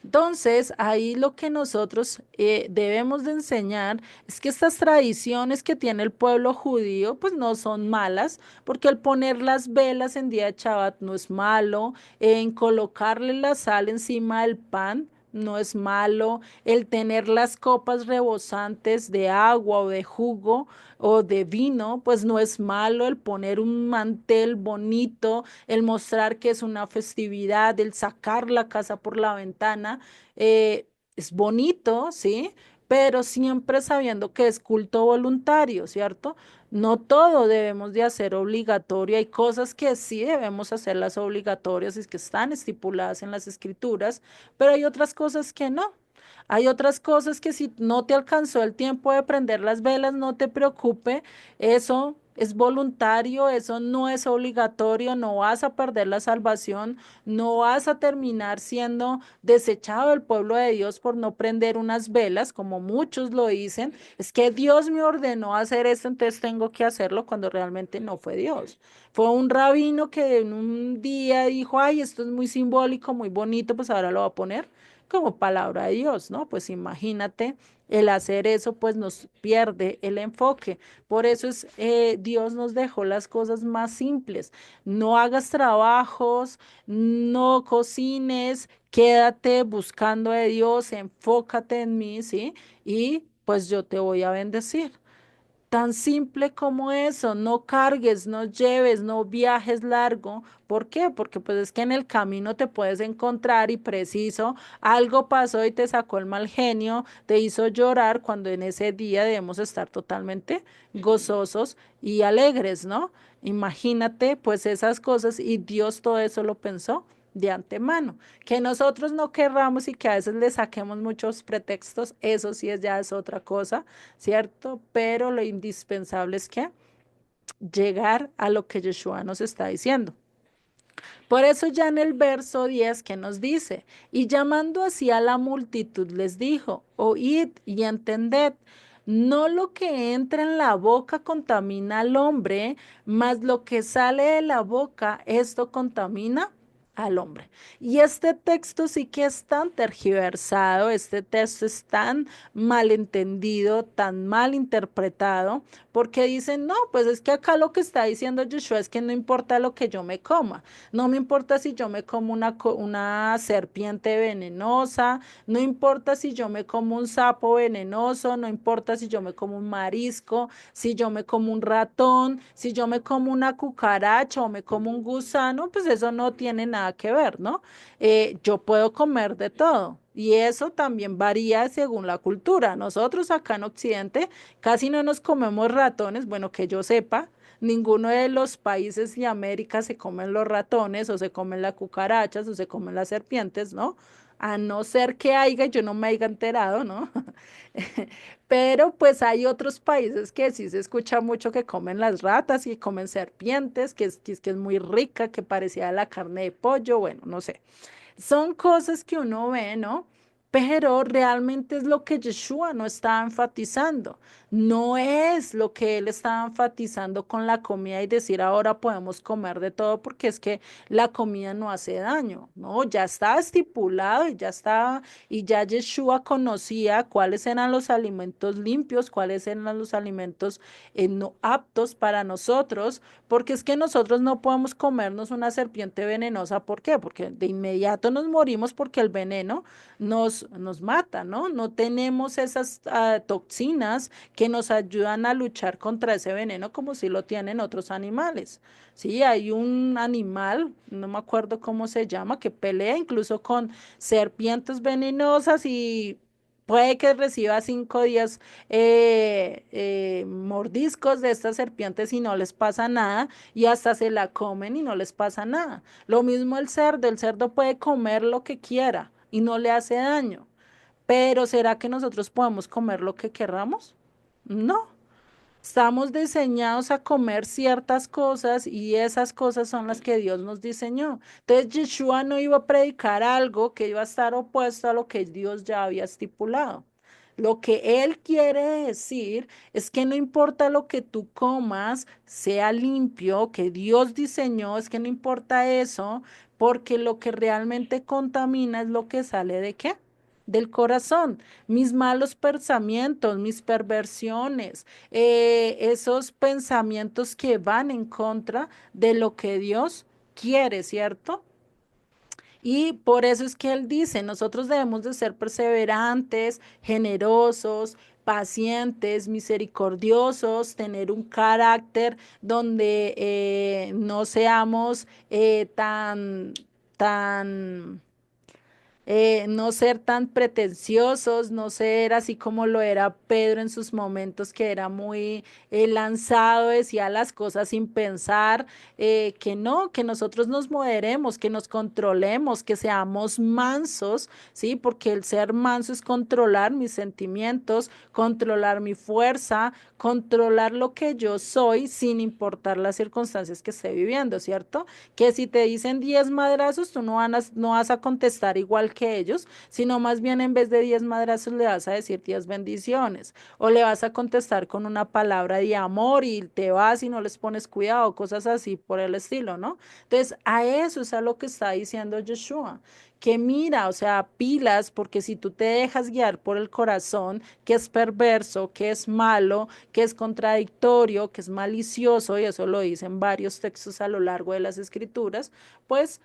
Entonces, ahí lo que nosotros debemos de enseñar es que estas tradiciones que tiene el pueblo judío, pues no son malas, porque el poner las velas en día de Shabbat no es malo, en colocarle la sal encima del pan no es malo el tener las copas rebosantes de agua o de jugo o de vino, pues no es malo el poner un mantel bonito, el mostrar que es una festividad, el sacar la casa por la ventana, es bonito, ¿sí? Pero siempre sabiendo que es culto voluntario, ¿cierto? No todo debemos de hacer obligatorio. Hay cosas que sí debemos hacerlas obligatorias y que están estipuladas en las escrituras, pero hay otras cosas que no. Hay otras cosas que si no te alcanzó el tiempo de prender las velas, no te preocupe. Eso es voluntario, eso no es obligatorio, no vas a perder la salvación, no vas a terminar siendo desechado del pueblo de Dios por no prender unas velas, como muchos lo dicen. Es que Dios me ordenó hacer esto, entonces tengo que hacerlo cuando realmente no fue Dios. Fue un rabino que en un día dijo, ay, esto es muy simbólico, muy bonito, pues ahora lo va a poner como palabra de Dios, ¿no? Pues imagínate, el hacer eso, pues nos pierde el enfoque. Por eso es, Dios nos dejó las cosas más simples. No hagas trabajos, no cocines, quédate buscando de Dios, enfócate en mí, ¿sí? Y pues yo te voy a bendecir. Tan simple como eso, no cargues, no lleves, no viajes largo. ¿Por qué? Porque pues es que en el camino te puedes encontrar y preciso, algo pasó y te sacó el mal genio, te hizo llorar cuando en ese día debemos estar totalmente gozosos y alegres, ¿no? Imagínate pues esas cosas y Dios todo eso lo pensó de antemano. Que nosotros no querramos y que a veces le saquemos muchos pretextos, eso sí es ya es otra cosa, ¿cierto? Pero lo indispensable es que llegar a lo que Yeshua nos está diciendo. Por eso ya en el verso 10 que nos dice, y llamando así a la multitud les dijo, oíd y entended, no lo que entra en la boca contamina al hombre, mas lo que sale de la boca, esto contamina al hombre. Y este texto sí que es tan tergiversado, este texto es tan malentendido, tan mal interpretado, porque dicen, no, pues es que acá lo que está diciendo Yeshua es que no importa lo que yo me coma, no me importa si yo me como una serpiente venenosa, no importa si yo me como un sapo venenoso, no importa si yo me como un marisco, si yo me como un ratón, si yo me como una cucaracha o me como un gusano, pues eso no tiene nada que ver, ¿no? Yo puedo comer de todo. Y eso también varía según la cultura. Nosotros acá en Occidente casi no nos comemos ratones, bueno, que yo sepa, ninguno de los países de América se comen los ratones o se comen las cucarachas o se comen las serpientes, ¿no? A no ser que haya, yo no me haya enterado, ¿no? Pero pues hay otros países que sí se escucha mucho que comen las ratas y comen serpientes, que es muy rica, que parecía la carne de pollo, bueno, no sé. Son cosas que uno ve, ¿no? Pero realmente es lo que Yeshua no está enfatizando. No es lo que él estaba enfatizando con la comida y decir ahora podemos comer de todo porque es que la comida no hace daño. No, ya estaba estipulado y ya estaba, y ya Yeshua conocía cuáles eran los alimentos limpios, cuáles eran los alimentos no aptos para nosotros, porque es que nosotros no podemos comernos una serpiente venenosa. ¿Por qué? Porque de inmediato nos morimos porque el veneno nos mata, ¿no? No tenemos esas toxinas que nos ayudan a luchar contra ese veneno como si lo tienen otros animales. Sí, hay un animal, no me acuerdo cómo se llama, que pelea incluso con serpientes venenosas y puede que reciba 5 días mordiscos de estas serpientes y no les pasa nada y hasta se la comen y no les pasa nada. Lo mismo el cerdo puede comer lo que quiera y no le hace daño, pero ¿será que nosotros podemos comer lo que querramos? No. Estamos diseñados a comer ciertas cosas y esas cosas son las que Dios nos diseñó. Entonces, Yeshua no iba a predicar algo que iba a estar opuesto a lo que Dios ya había estipulado. Lo que Él quiere decir es que no importa lo que tú comas, sea limpio, que Dios diseñó, es que no importa eso, porque lo que realmente contamina es lo que sale de qué? Del corazón, mis malos pensamientos, mis perversiones, esos pensamientos que van en contra de lo que Dios quiere, ¿cierto? Y por eso es que él dice, nosotros debemos de ser perseverantes, generosos, pacientes, misericordiosos, tener un carácter donde no seamos tan no ser tan pretenciosos, no ser así como lo era Pedro en sus momentos, que era muy lanzado, decía las cosas sin pensar, que no, que nosotros nos moderemos, que nos controlemos, que seamos mansos, ¿sí? Porque el ser manso es controlar mis sentimientos, controlar mi fuerza, controlar lo que yo soy sin importar las circunstancias que esté viviendo, ¿cierto? Que si te dicen 10 madrazos, tú no vas a contestar igual que ellos, sino más bien en vez de 10 madrazos le vas a decir 10 bendiciones o le vas a contestar con una palabra de amor y te vas y no les pones cuidado, cosas así por el estilo, ¿no? Entonces, a eso es a lo que está diciendo Joshua. Que mira, o sea, pilas, porque si tú te dejas guiar por el corazón, que es perverso, que es malo, que es contradictorio, que es malicioso, y eso lo dicen varios textos a lo largo de las escrituras, pues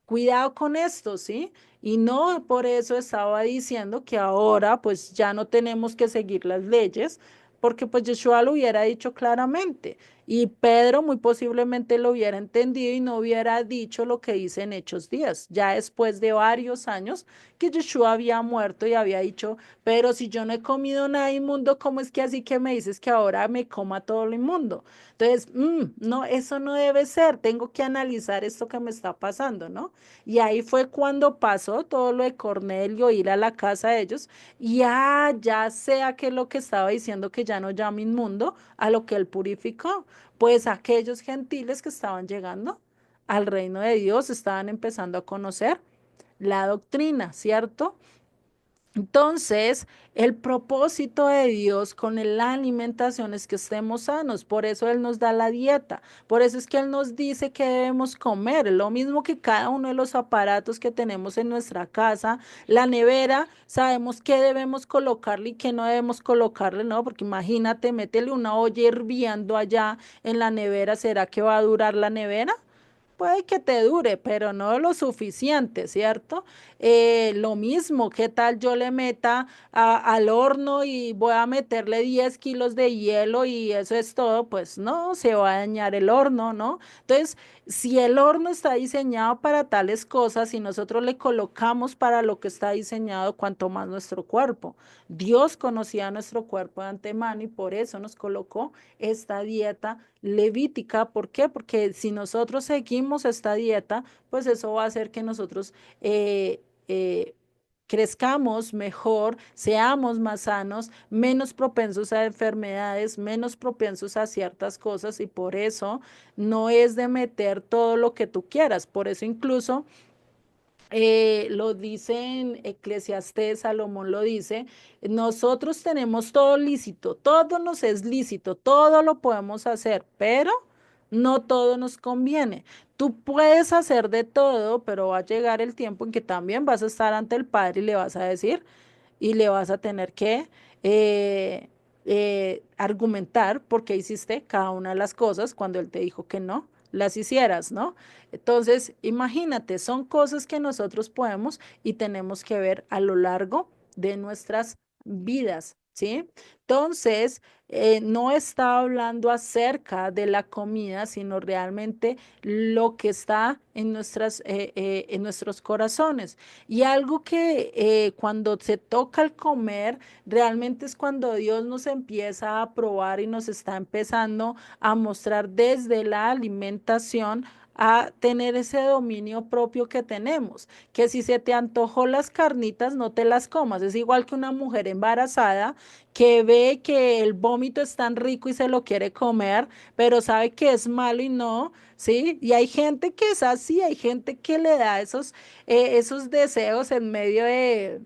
cuidado con esto, ¿sí? Y no por eso estaba diciendo que ahora pues ya no tenemos que seguir las leyes, porque pues Yeshua lo hubiera dicho claramente y Pedro muy posiblemente lo hubiera entendido y no hubiera dicho lo que dice en Hechos 10, ya después de varios años que Yeshua había muerto y había dicho, pero si yo no he comido nada inmundo, ¿cómo es que así que me dices que ahora me coma todo lo inmundo? Entonces, no, eso no debe ser, tengo que analizar esto que me está pasando, ¿no? Y ahí fue cuando pasó todo lo de Cornelio, ir a la casa de ellos, y ya sea que lo que estaba diciendo que ya no llama inmundo, a lo que él purificó, pues aquellos gentiles que estaban llegando al reino de Dios estaban empezando a conocer la doctrina, ¿cierto? Entonces, el propósito de Dios con la alimentación es que estemos sanos, por eso Él nos da la dieta, por eso es que Él nos dice que debemos comer, lo mismo que cada uno de los aparatos que tenemos en nuestra casa, la nevera, sabemos qué debemos colocarle y qué no debemos colocarle, ¿no? Porque imagínate, métele una olla hirviendo allá en la nevera, ¿será que va a durar la nevera? Puede que te dure, pero no lo suficiente, ¿cierto? Lo mismo, ¿qué tal yo le meta al horno y voy a meterle 10 kilos de hielo y eso es todo? Pues no, se va a dañar el horno, ¿no? Entonces, si el horno está diseñado para tales cosas y nosotros le colocamos para lo que está diseñado, cuanto más nuestro cuerpo. Dios conocía nuestro cuerpo de antemano y por eso nos colocó esta dieta levítica. ¿Por qué? Porque si nosotros seguimos esta dieta, pues eso va a hacer que nosotros crezcamos mejor, seamos más sanos, menos propensos a enfermedades, menos propensos a ciertas cosas y por eso no es de meter todo lo que tú quieras. Por eso incluso lo dice en Eclesiastés, Salomón lo dice, nosotros tenemos todo lícito, todo nos es lícito, todo lo podemos hacer, pero no todo nos conviene. Tú puedes hacer de todo, pero va a llegar el tiempo en que también vas a estar ante el Padre y le vas a decir, y le vas a tener que eh, argumentar por qué hiciste cada una de las cosas cuando él te dijo que no las hicieras, ¿no? Entonces, imagínate, son cosas que nosotros podemos y tenemos que ver a lo largo de nuestras vidas, ¿sí? Entonces, no está hablando acerca de la comida, sino realmente lo que está en nuestros corazones. Y algo que cuando se toca el comer, realmente es cuando Dios nos empieza a probar y nos está empezando a mostrar desde la alimentación a tener ese dominio propio que tenemos, que si se te antojó las carnitas, no te las comas. Es igual que una mujer embarazada que ve que el vómito es tan rico y se lo quiere comer, pero sabe que es malo y no, ¿sí? Y hay gente que es así, hay gente que le da esos deseos en medio de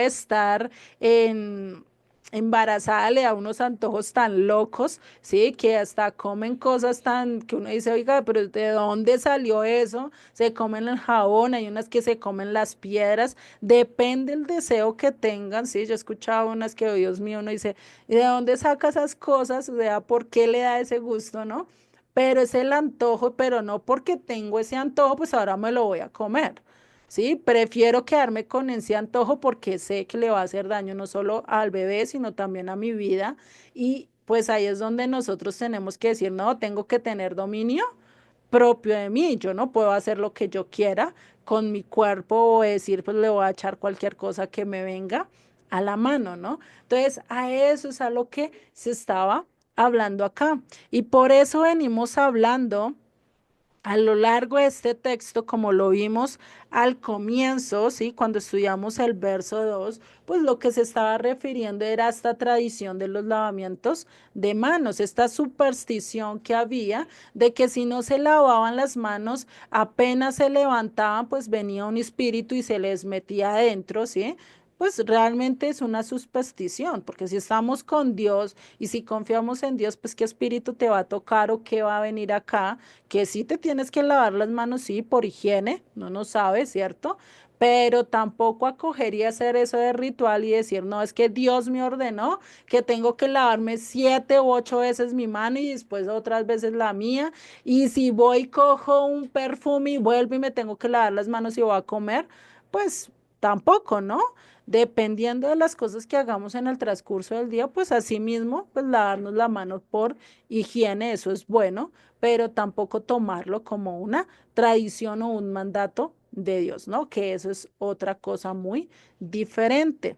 estar en embarazada, le da unos antojos tan locos, sí, que hasta comen cosas tan que uno dice, oiga, pero ¿de dónde salió eso? Se comen el jabón, hay unas que se comen las piedras, depende el deseo que tengan, sí, yo he escuchado unas que, oh, Dios mío, uno dice, ¿y de dónde saca esas cosas? O sea, ¿por qué le da ese gusto, no? Pero es el antojo, pero no porque tengo ese antojo, pues ahora me lo voy a comer. ¿sí? Prefiero quedarme con ese antojo porque sé que le va a hacer daño no solo al bebé, sino también a mi vida. Y pues ahí es donde nosotros tenemos que decir, no, tengo que tener dominio propio de mí. Yo no puedo hacer lo que yo quiera con mi cuerpo o decir, pues le voy a echar cualquier cosa que me venga a la mano, ¿no? Entonces, a eso es a lo que se estaba hablando acá. Y por eso venimos hablando a lo largo de este texto, como lo vimos al comienzo, ¿sí? Cuando estudiamos el verso 2, pues lo que se estaba refiriendo era esta tradición de los lavamientos de manos, esta superstición que había de que si no se lavaban las manos, apenas se levantaban, pues venía un espíritu y se les metía adentro, ¿sí? Pues realmente es una superstición, porque si estamos con Dios y si confiamos en Dios, pues qué espíritu te va a tocar o qué va a venir acá, que sí te tienes que lavar las manos, sí, por higiene, no nos sabe, ¿cierto? Pero tampoco acogería hacer eso de ritual y decir, no, es que Dios me ordenó que tengo que lavarme 7 u 8 veces mi mano y después otras veces la mía. Y si voy, cojo un perfume y vuelvo y me tengo que lavar las manos y voy a comer, pues tampoco, ¿no? Dependiendo de las cosas que hagamos en el transcurso del día, pues así mismo, pues lavarnos la mano por higiene, eso es bueno, pero tampoco tomarlo como una tradición o un mandato de Dios, ¿no? Que eso es otra cosa muy diferente.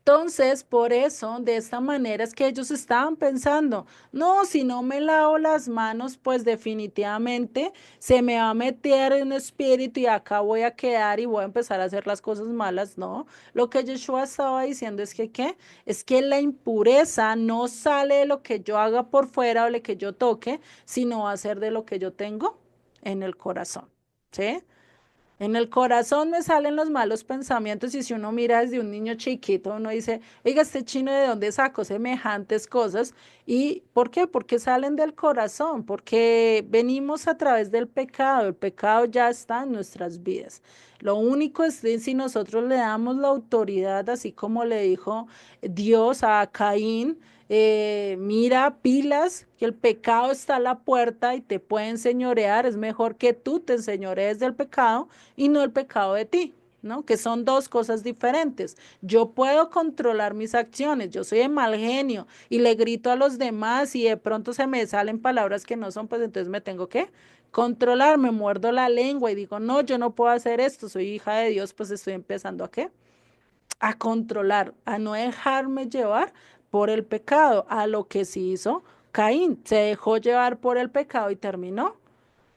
Entonces, por eso, de esta manera es que ellos estaban pensando, no, si no me lavo las manos, pues definitivamente se me va a meter un espíritu y acá voy a quedar y voy a empezar a hacer las cosas malas. No, lo que Yeshua estaba diciendo es que, ¿qué? Es que la impureza no sale de lo que yo haga por fuera o de lo que yo toque, sino va a ser de lo que yo tengo en el corazón, ¿sí? En el corazón me salen los malos pensamientos y si uno mira desde un niño chiquito, uno dice, oiga, este chino de dónde sacó semejantes cosas. ¿Y por qué? Porque salen del corazón, porque venimos a través del pecado. El pecado ya está en nuestras vidas. Lo único es que si nosotros le damos la autoridad, así como le dijo Dios a Caín, mira, pilas, que el pecado está a la puerta y te puede enseñorear. Es mejor que tú te enseñorees del pecado y no el pecado de ti, ¿no? Que son dos cosas diferentes. Yo puedo controlar mis acciones, yo soy de mal genio y le grito a los demás y de pronto se me salen palabras que no son, pues entonces me tengo que controlar, me muerdo la lengua y digo, no, yo no puedo hacer esto, soy hija de Dios, pues estoy empezando a qué? A controlar, a no dejarme llevar por el pecado, a lo que sí hizo Caín, se dejó llevar por el pecado y terminó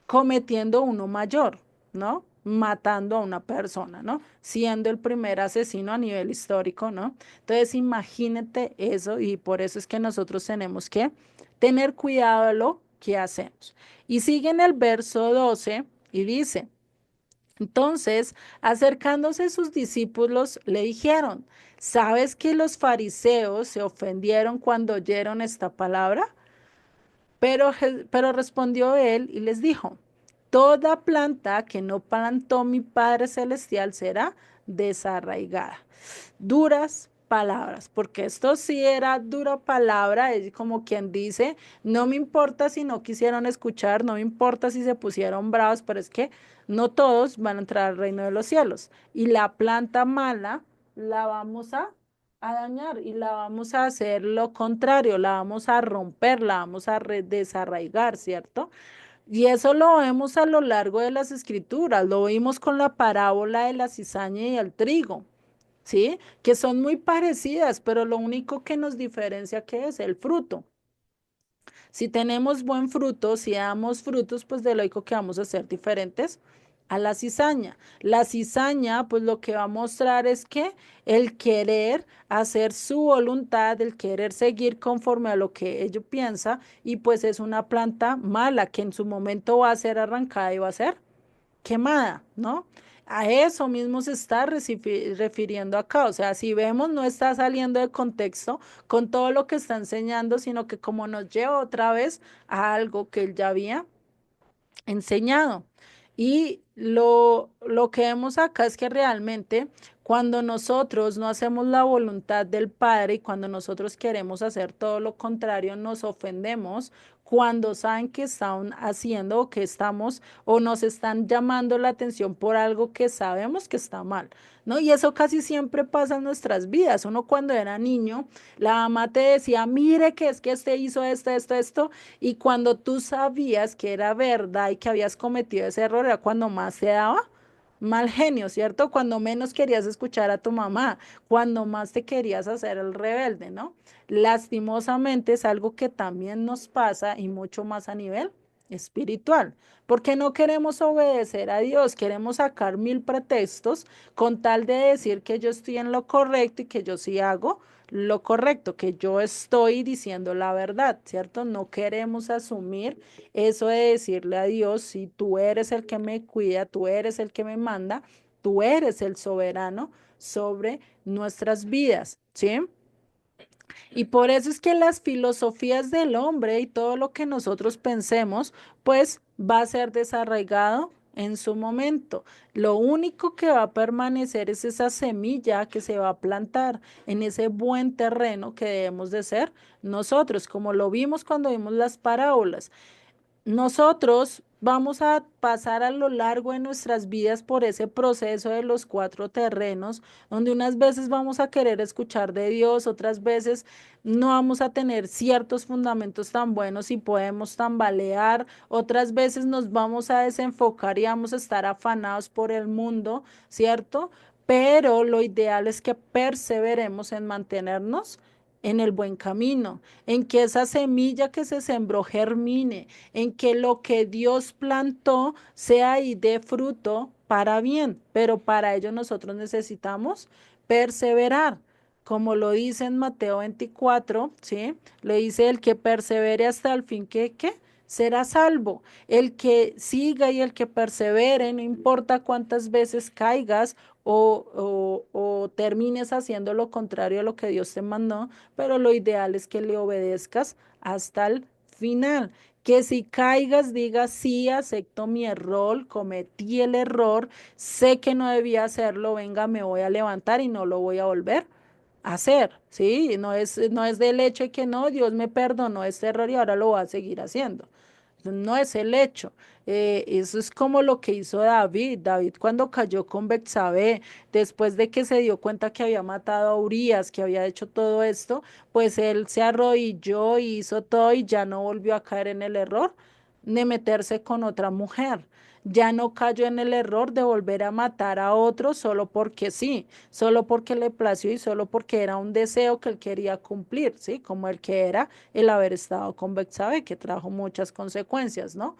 cometiendo uno mayor, ¿no? Matando a una persona, ¿no? Siendo el primer asesino a nivel histórico, ¿no? Entonces, imagínate eso y por eso es que nosotros tenemos que tener cuidado de lo que hacemos. Y sigue en el verso 12 y dice, entonces, acercándose sus discípulos, le dijeron, ¿sabes que los fariseos se ofendieron cuando oyeron esta palabra? Pero respondió él y les dijo, toda planta que no plantó mi Padre Celestial será desarraigada. Duras palabras, porque esto sí era dura palabra, es como quien dice, no me importa si no quisieron escuchar, no me importa si se pusieron bravos, pero es que no todos van a entrar al reino de los cielos. Y la planta mala la vamos a dañar y la vamos a hacer lo contrario, la vamos a romper, la vamos a desarraigar, ¿cierto? Y eso lo vemos a lo largo de las escrituras, lo vimos con la parábola de la cizaña y el trigo, ¿sí? Que son muy parecidas, pero lo único que nos diferencia ¿qué es? El fruto. Si tenemos buen fruto, si damos frutos, pues de lógico que vamos a ser diferentes a la cizaña. La cizaña, pues lo que va a mostrar es que el querer hacer su voluntad, el querer seguir conforme a lo que ellos piensa, y pues es una planta mala que en su momento va a ser arrancada y va a ser quemada, ¿no? A eso mismo se está refiriendo acá. O sea, si vemos, no está saliendo de contexto con todo lo que está enseñando, sino que como nos lleva otra vez a algo que él ya había enseñado. Y lo que vemos acá es que realmente cuando nosotros no hacemos la voluntad del Padre y cuando nosotros queremos hacer todo lo contrario, nos ofendemos cuando saben que están haciendo o que estamos o nos están llamando la atención por algo que sabemos que está mal, ¿no? Y eso casi siempre pasa en nuestras vidas. Uno cuando era niño, la mamá te decía, mire que es que este hizo esto, y cuando tú sabías que era verdad y que habías cometido ese error, era cuando más te daba mal genio, ¿cierto? Cuando menos querías escuchar a tu mamá, cuando más te querías hacer el rebelde, ¿no? Lastimosamente es algo que también nos pasa y mucho más a nivel espiritual, porque no queremos obedecer a Dios, queremos sacar mil pretextos con tal de decir que yo estoy en lo correcto y que yo sí hago lo correcto, que yo estoy diciendo la verdad, ¿cierto? No queremos asumir eso de decirle a Dios, si tú eres el que me cuida, tú eres el que me manda, tú eres el soberano sobre nuestras vidas, ¿sí? Y por eso es que las filosofías del hombre y todo lo que nosotros pensemos, pues va a ser desarraigado en su momento. Lo único que va a permanecer es esa semilla que se va a plantar en ese buen terreno que debemos de ser nosotros, como lo vimos cuando vimos las parábolas. Nosotros vamos a pasar a lo largo de nuestras vidas por ese proceso de los cuatro terrenos, donde unas veces vamos a querer escuchar de Dios, otras veces no vamos a tener ciertos fundamentos tan buenos y podemos tambalear, otras veces nos vamos a desenfocar y vamos a estar afanados por el mundo, ¿cierto? Pero lo ideal es que perseveremos en mantenernos en el buen camino, en que esa semilla que se sembró germine, en que lo que Dios plantó sea y dé fruto para bien, pero para ello nosotros necesitamos perseverar. Como lo dice en Mateo 24, ¿sí? Le dice el que persevere hasta el fin, ¿qué? Será salvo. El que siga y el que persevere, no importa cuántas veces caigas o termines haciendo lo contrario a lo que Dios te mandó, pero lo ideal es que le obedezcas hasta el final. Que si caigas, digas, sí, acepto mi error, cometí el error, sé que no debía hacerlo, venga, me voy a levantar y no lo voy a volver a hacer, ¿sí? No es del hecho de que no, Dios me perdonó este error y ahora lo voy a seguir haciendo. No es el hecho. Eso es como lo que hizo David. David cuando cayó con Betsabé, después de que se dio cuenta que había matado a Urías, que había hecho todo esto, pues él se arrodilló y hizo todo y ya no volvió a caer en el error de meterse con otra mujer. Ya no cayó en el error de volver a matar a otro solo porque sí, solo porque le plació y solo porque era un deseo que él quería cumplir, ¿sí? Como el que era el haber estado con Betsabé, que trajo muchas consecuencias, ¿no?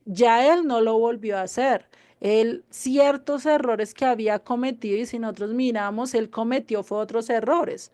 Ya él no lo volvió a hacer. Él, ciertos errores que había cometido, y si nosotros miramos, él cometió fue otros errores,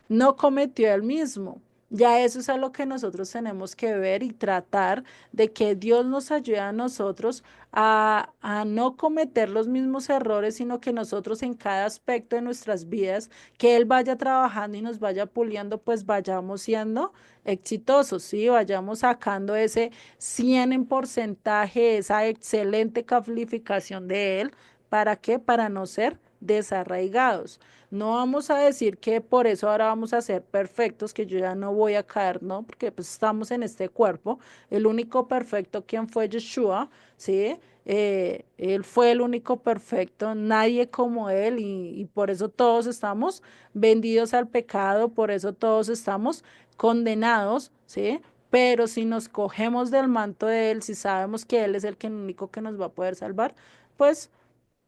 no cometió el mismo. Ya eso es a lo que nosotros tenemos que ver y tratar de que Dios nos ayude a nosotros a no cometer los mismos errores, sino que nosotros en cada aspecto de nuestras vidas, que Él vaya trabajando y nos vaya puliendo, pues vayamos siendo exitosos, ¿sí? Vayamos sacando ese 100 en porcentaje, esa excelente calificación de Él. ¿Para qué? Para no ser desarraigados. No vamos a decir que por eso ahora vamos a ser perfectos, que yo ya no voy a caer, ¿no? Porque pues estamos en este cuerpo. El único perfecto, ¿quién fue? Yeshua, ¿sí? Él fue el único perfecto, nadie como él y por eso todos estamos vendidos al pecado, por eso todos estamos condenados, ¿sí? Pero si nos cogemos del manto de él, si sabemos que él es el único que nos va a poder salvar, pues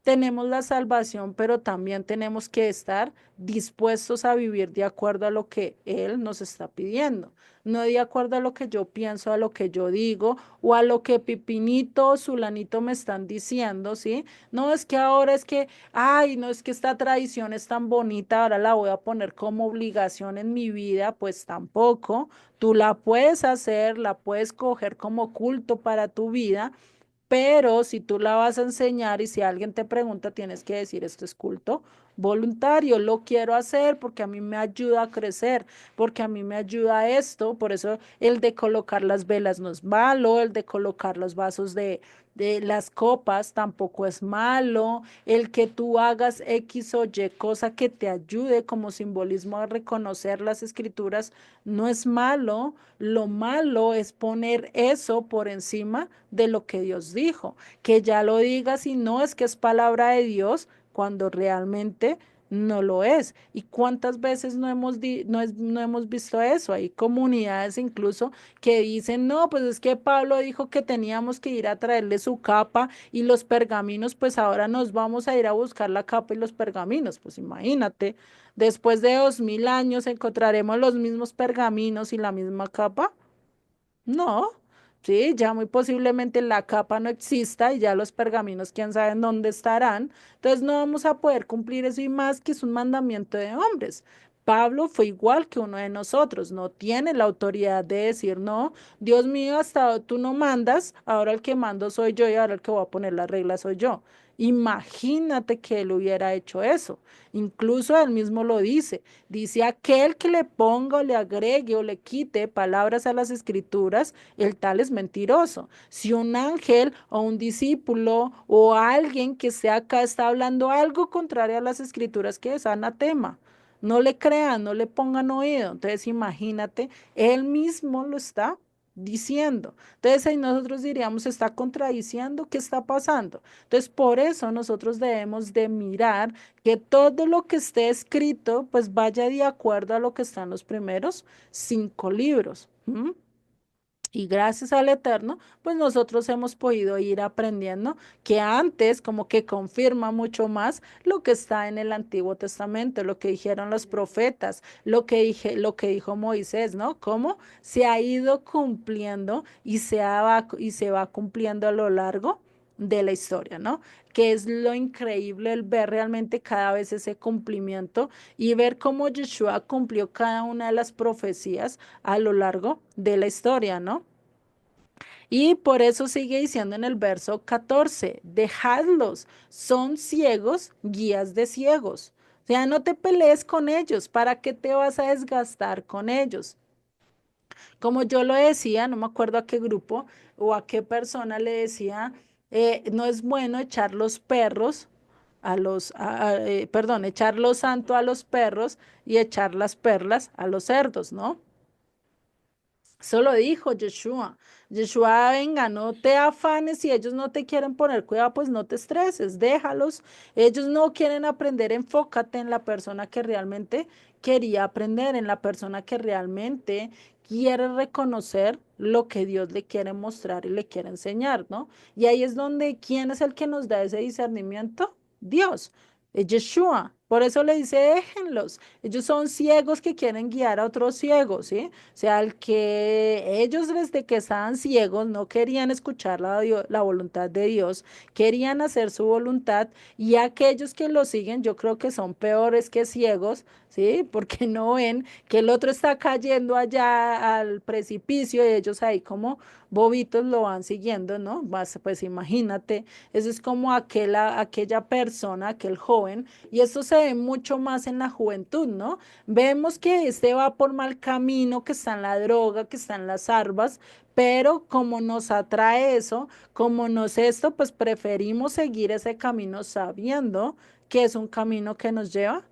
tenemos la salvación, pero también tenemos que estar dispuestos a vivir de acuerdo a lo que Él nos está pidiendo, no de acuerdo a lo que yo pienso, a lo que yo digo o a lo que Pipinito o Sulanito me están diciendo, ¿sí? No es que ahora es que, ay, no es que esta tradición es tan bonita, ahora la voy a poner como obligación en mi vida, pues tampoco. Tú la puedes hacer, la puedes coger como culto para tu vida, pero si tú la vas a enseñar y si alguien te pregunta, tienes que decir, esto es culto voluntario, lo quiero hacer porque a mí me ayuda a crecer, porque a mí me ayuda esto, por eso el de colocar las velas no es malo, el de colocar los vasos De las copas tampoco es malo, el que tú hagas X o Y cosa que te ayude como simbolismo a reconocer las escrituras no es malo. Lo malo es poner eso por encima de lo que Dios dijo, que ya lo digas y no es que es palabra de Dios cuando realmente no lo es. ¿Y cuántas veces no hemos visto eso? Hay comunidades incluso que dicen, no, pues es que Pablo dijo que teníamos que ir a traerle su capa y los pergaminos, pues ahora nos vamos a ir a buscar la capa y los pergaminos. Pues imagínate, después de 2000 años encontraremos los mismos pergaminos y la misma capa. No, sí, ya muy posiblemente la capa no exista y ya los pergaminos, quién sabe en dónde estarán. Entonces no vamos a poder cumplir eso y más que es un mandamiento de hombres. Pablo fue igual que uno de nosotros, no tiene la autoridad de decir, no, Dios mío, hasta tú no mandas, ahora el que mando soy yo y ahora el que voy a poner las reglas soy yo. Imagínate que él hubiera hecho eso. Incluso él mismo lo dice. Dice, aquel que le ponga o le agregue o le quite palabras a las escrituras, el tal es mentiroso. Si un ángel o un discípulo o alguien que esté acá está hablando algo contrario a las escrituras, que es anatema. No le crean, no le pongan oído. Entonces, imagínate, él mismo lo está diciendo. Entonces, ahí nosotros diríamos, está contradiciendo, ¿qué está pasando? Entonces, por eso nosotros debemos de mirar que todo lo que esté escrito, pues vaya de acuerdo a lo que están los primeros 5 libros. ¿M? Y gracias al Eterno, pues nosotros hemos podido ir aprendiendo que antes como que confirma mucho más lo que está en el Antiguo Testamento, lo que dijeron los profetas, lo que dijo Moisés, ¿no? Cómo se ha ido cumpliendo y se va cumpliendo a lo largo de la historia, ¿no? Que es lo increíble el ver realmente cada vez ese cumplimiento y ver cómo Yeshua cumplió cada una de las profecías a lo largo de la historia, ¿no? Y por eso sigue diciendo en el verso 14, dejadlos, son ciegos, guías de ciegos. O sea, no te pelees con ellos, ¿para qué te vas a desgastar con ellos? Como yo lo decía, no me acuerdo a qué grupo o a qué persona le decía, no es bueno echar los perros perdón, echar lo santo a los perros y echar las perlas a los cerdos, ¿no? Eso lo dijo Yeshua. Yeshua, venga, no te afanes si ellos no te quieren poner cuidado, pues no te estreses, déjalos. Ellos no quieren aprender, enfócate en la persona que realmente quería aprender, en la persona que realmente quiere reconocer lo que Dios le quiere mostrar y le quiere enseñar, ¿no? Y ahí es donde, ¿quién es el que nos da ese discernimiento? Dios, es Yeshua. Por eso le dice, déjenlos. Ellos son ciegos que quieren guiar a otros ciegos, ¿sí? O sea, al que ellos desde que estaban ciegos no querían escuchar la voluntad de Dios, querían hacer su voluntad y aquellos que lo siguen yo creo que son peores que ciegos, ¿sí? Porque no ven que el otro está cayendo allá al precipicio y ellos ahí como bobitos lo van siguiendo, ¿no? Pues imagínate, eso es como aquella persona, aquel joven, y esto se ve mucho más en la juventud, ¿no? Vemos que este va por mal camino, que está en la droga, que está en las armas, pero como nos atrae eso, como nos esto, pues preferimos seguir ese camino sabiendo que es un camino que nos lleva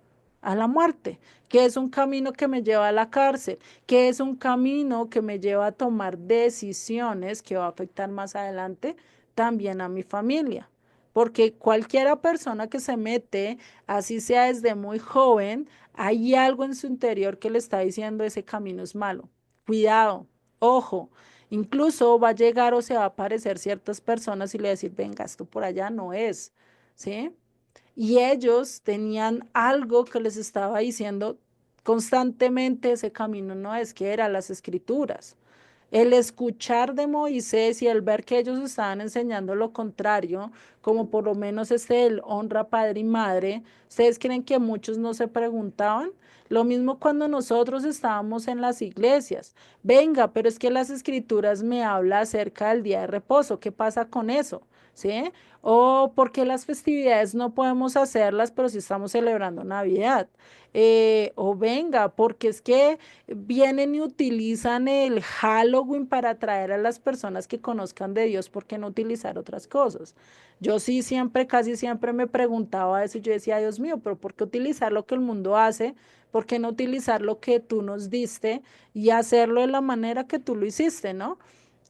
a la muerte, que es un camino que me lleva a la cárcel, que es un camino que me lleva a tomar decisiones que va a afectar más adelante también a mi familia. Porque cualquiera persona que se mete, así sea desde muy joven, hay algo en su interior que le está diciendo ese camino es malo. Cuidado, ojo. Incluso va a llegar o se va a aparecer ciertas personas y le va a decir, venga, esto por allá no es, ¿sí? Y ellos tenían algo que les estaba diciendo constantemente, ese camino no es, que eran las escrituras. El escuchar de Moisés y el ver que ellos estaban enseñando lo contrario, como por lo menos el honra padre y madre, ¿ustedes creen que muchos no se preguntaban? Lo mismo cuando nosotros estábamos en las iglesias. Venga, pero es que las escrituras me habla acerca del día de reposo. ¿Qué pasa con eso? ¿sí? O porque las festividades no podemos hacerlas, pero sí estamos celebrando Navidad. O venga, porque es que vienen y utilizan el Halloween para atraer a las personas que conozcan de Dios, ¿por qué no utilizar otras cosas? Yo sí siempre, casi siempre me preguntaba eso y yo decía, Dios mío, pero ¿por qué utilizar lo que el mundo hace? ¿Por qué no utilizar lo que tú nos diste y hacerlo de la manera que tú lo hiciste, ¿no?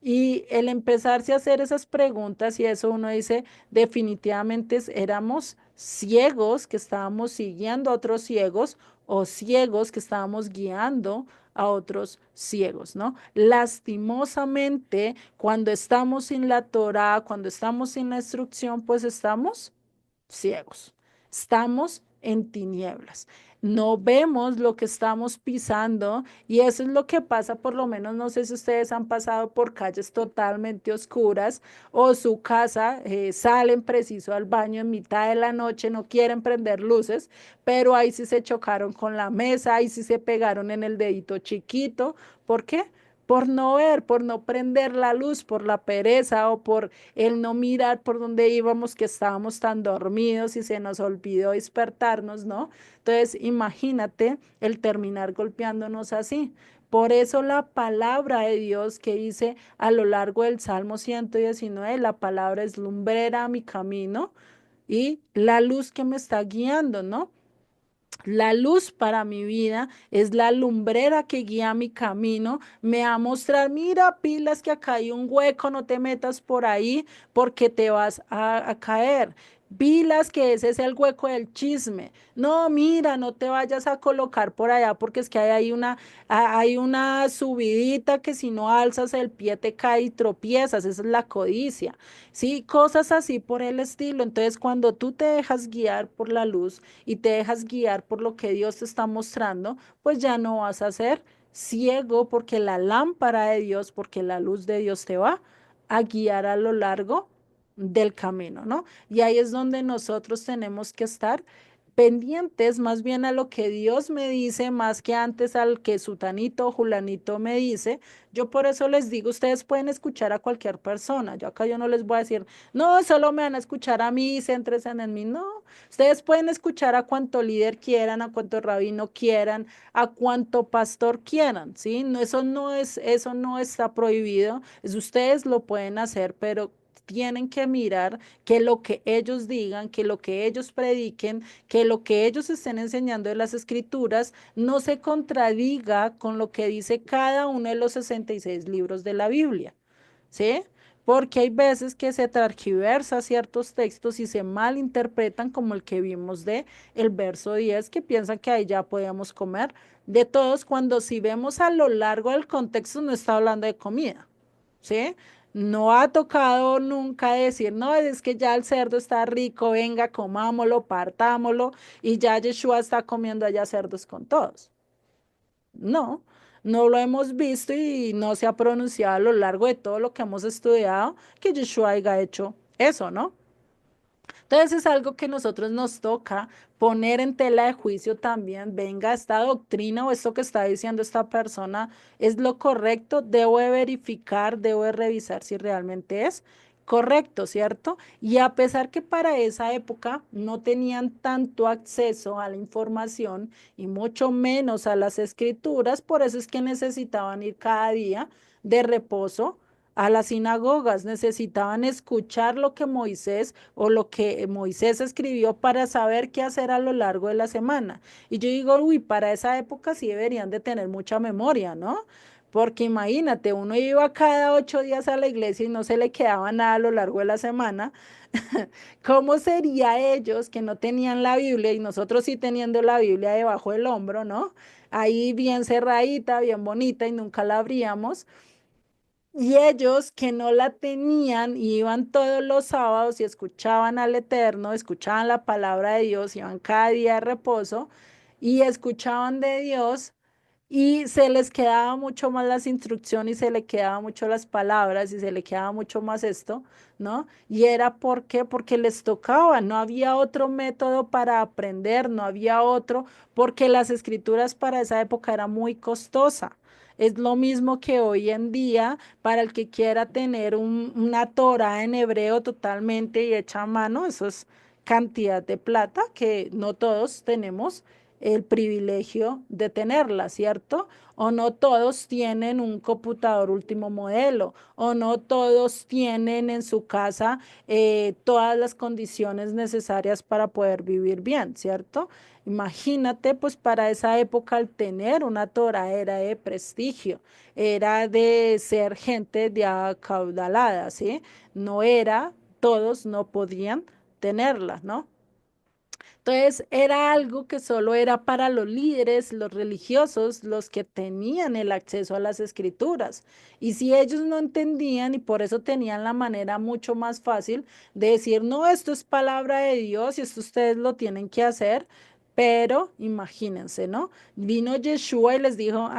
Y el empezarse a hacer esas preguntas y eso uno dice, definitivamente éramos ciegos que estábamos siguiendo a otros ciegos o ciegos que estábamos guiando a otros ciegos, ¿no? Lastimosamente, cuando estamos sin la Torá, cuando estamos sin la instrucción, pues estamos ciegos. Estamos en tinieblas. No vemos lo que estamos pisando y eso es lo que pasa, por lo menos no sé si ustedes han pasado por calles totalmente oscuras o su casa, salen preciso al baño en mitad de la noche, no quieren prender luces, pero ahí sí se chocaron con la mesa, ahí sí se pegaron en el dedito chiquito. ¿Por qué? Por no ver, por no prender la luz, por la pereza o por el no mirar por dónde íbamos, que estábamos tan dormidos y se nos olvidó despertarnos, ¿no? Entonces, imagínate el terminar golpeándonos así. Por eso la palabra de Dios que dice a lo largo del Salmo 119, la palabra es lumbrera a mi camino y la luz que me está guiando, ¿no? La luz para mi vida es la lumbrera que guía mi camino, me va a mostrar, mira, pilas que acá hay un hueco, no te metas por ahí porque te vas a caer. Pilas que ese es el hueco del chisme. No, mira, no te vayas a colocar por allá porque es que hay una subidita que si no alzas el pie te cae y tropiezas. Esa es la codicia. Sí, cosas así por el estilo. Entonces, cuando tú te dejas guiar por la luz, y te dejas guiar por lo que Dios te está mostrando, pues ya no vas a ser ciego porque la lámpara de Dios, porque la luz de Dios te va a guiar a lo largo del camino, ¿no? Y ahí es donde nosotros tenemos que estar pendientes más bien a lo que Dios me dice, más que antes al que sutanito o julanito me dice. Yo por eso les digo, ustedes pueden escuchar a cualquier persona. Yo acá yo no les voy a decir, no, solo me van a escuchar a mí, céntrense en mí. No, ustedes pueden escuchar a cuanto líder quieran, a cuanto rabino quieran, a cuanto pastor quieran, ¿sí? No, eso no está prohibido. Es, ustedes lo pueden hacer, pero tienen que mirar que lo que ellos digan, que lo que ellos prediquen, que lo que ellos estén enseñando de las escrituras no se contradiga con lo que dice cada uno de los 66 libros de la Biblia, ¿sí? Porque hay veces que se transgiversa ciertos textos y se malinterpretan como el que vimos de el verso 10 que piensan que ahí ya podíamos comer de todos, cuando si vemos a lo largo del contexto no está hablando de comida, ¿sí? No ha tocado nunca decir, no, es que ya el cerdo está rico, venga, comámoslo, partámoslo, y ya Yeshua está comiendo allá cerdos con todos. No, no lo hemos visto y no se ha pronunciado a lo largo de todo lo que hemos estudiado que Yeshua haya hecho eso, ¿no? Entonces es algo que nosotros nos toca poner en tela de juicio también. Venga, esta doctrina o esto que está diciendo esta persona es lo correcto. Debo de verificar, debo de revisar si realmente es correcto, ¿cierto? Y a pesar que para esa época no tenían tanto acceso a la información y mucho menos a las escrituras, por eso es que necesitaban ir cada día de reposo a las sinagogas, necesitaban escuchar lo que Moisés o lo que Moisés escribió para saber qué hacer a lo largo de la semana. Y yo digo, uy, para esa época sí deberían de tener mucha memoria, ¿no? Porque imagínate, uno iba cada 8 días a la iglesia y no se le quedaba nada a lo largo de la semana. ¿Cómo sería ellos que no tenían la Biblia y nosotros sí teniendo la Biblia debajo del hombro, ¿no? Ahí bien cerradita, bien bonita y nunca la abríamos. Y ellos que no la tenían, iban todos los sábados y escuchaban al Eterno, escuchaban la palabra de Dios, iban cada día de reposo y escuchaban de Dios y se les quedaba mucho más las instrucciones y se le quedaba mucho las palabras y se le quedaba mucho más esto, ¿no? Y era ¿por qué? Porque les tocaba, no había otro método para aprender, no había otro, porque las escrituras para esa época era muy costosa. Es lo mismo que hoy en día, para el que quiera tener una Torá en hebreo totalmente y hecha a mano, eso es cantidad de plata que no todos tenemos el privilegio de tenerla, ¿cierto? O no todos tienen un computador último modelo, o no todos tienen en su casa todas las condiciones necesarias para poder vivir bien, ¿cierto? Imagínate, pues para esa época el tener una Torah era de prestigio, era de ser gente de acaudalada, ¿sí? No era, todos no podían tenerla, ¿no? Entonces era algo que solo era para los líderes, los religiosos, los que tenían el acceso a las escrituras. Y si ellos no entendían y por eso tenían la manera mucho más fácil de decir, no, esto es palabra de Dios y esto ustedes lo tienen que hacer. Pero imagínense, ¿no? Vino Yeshua y les dijo,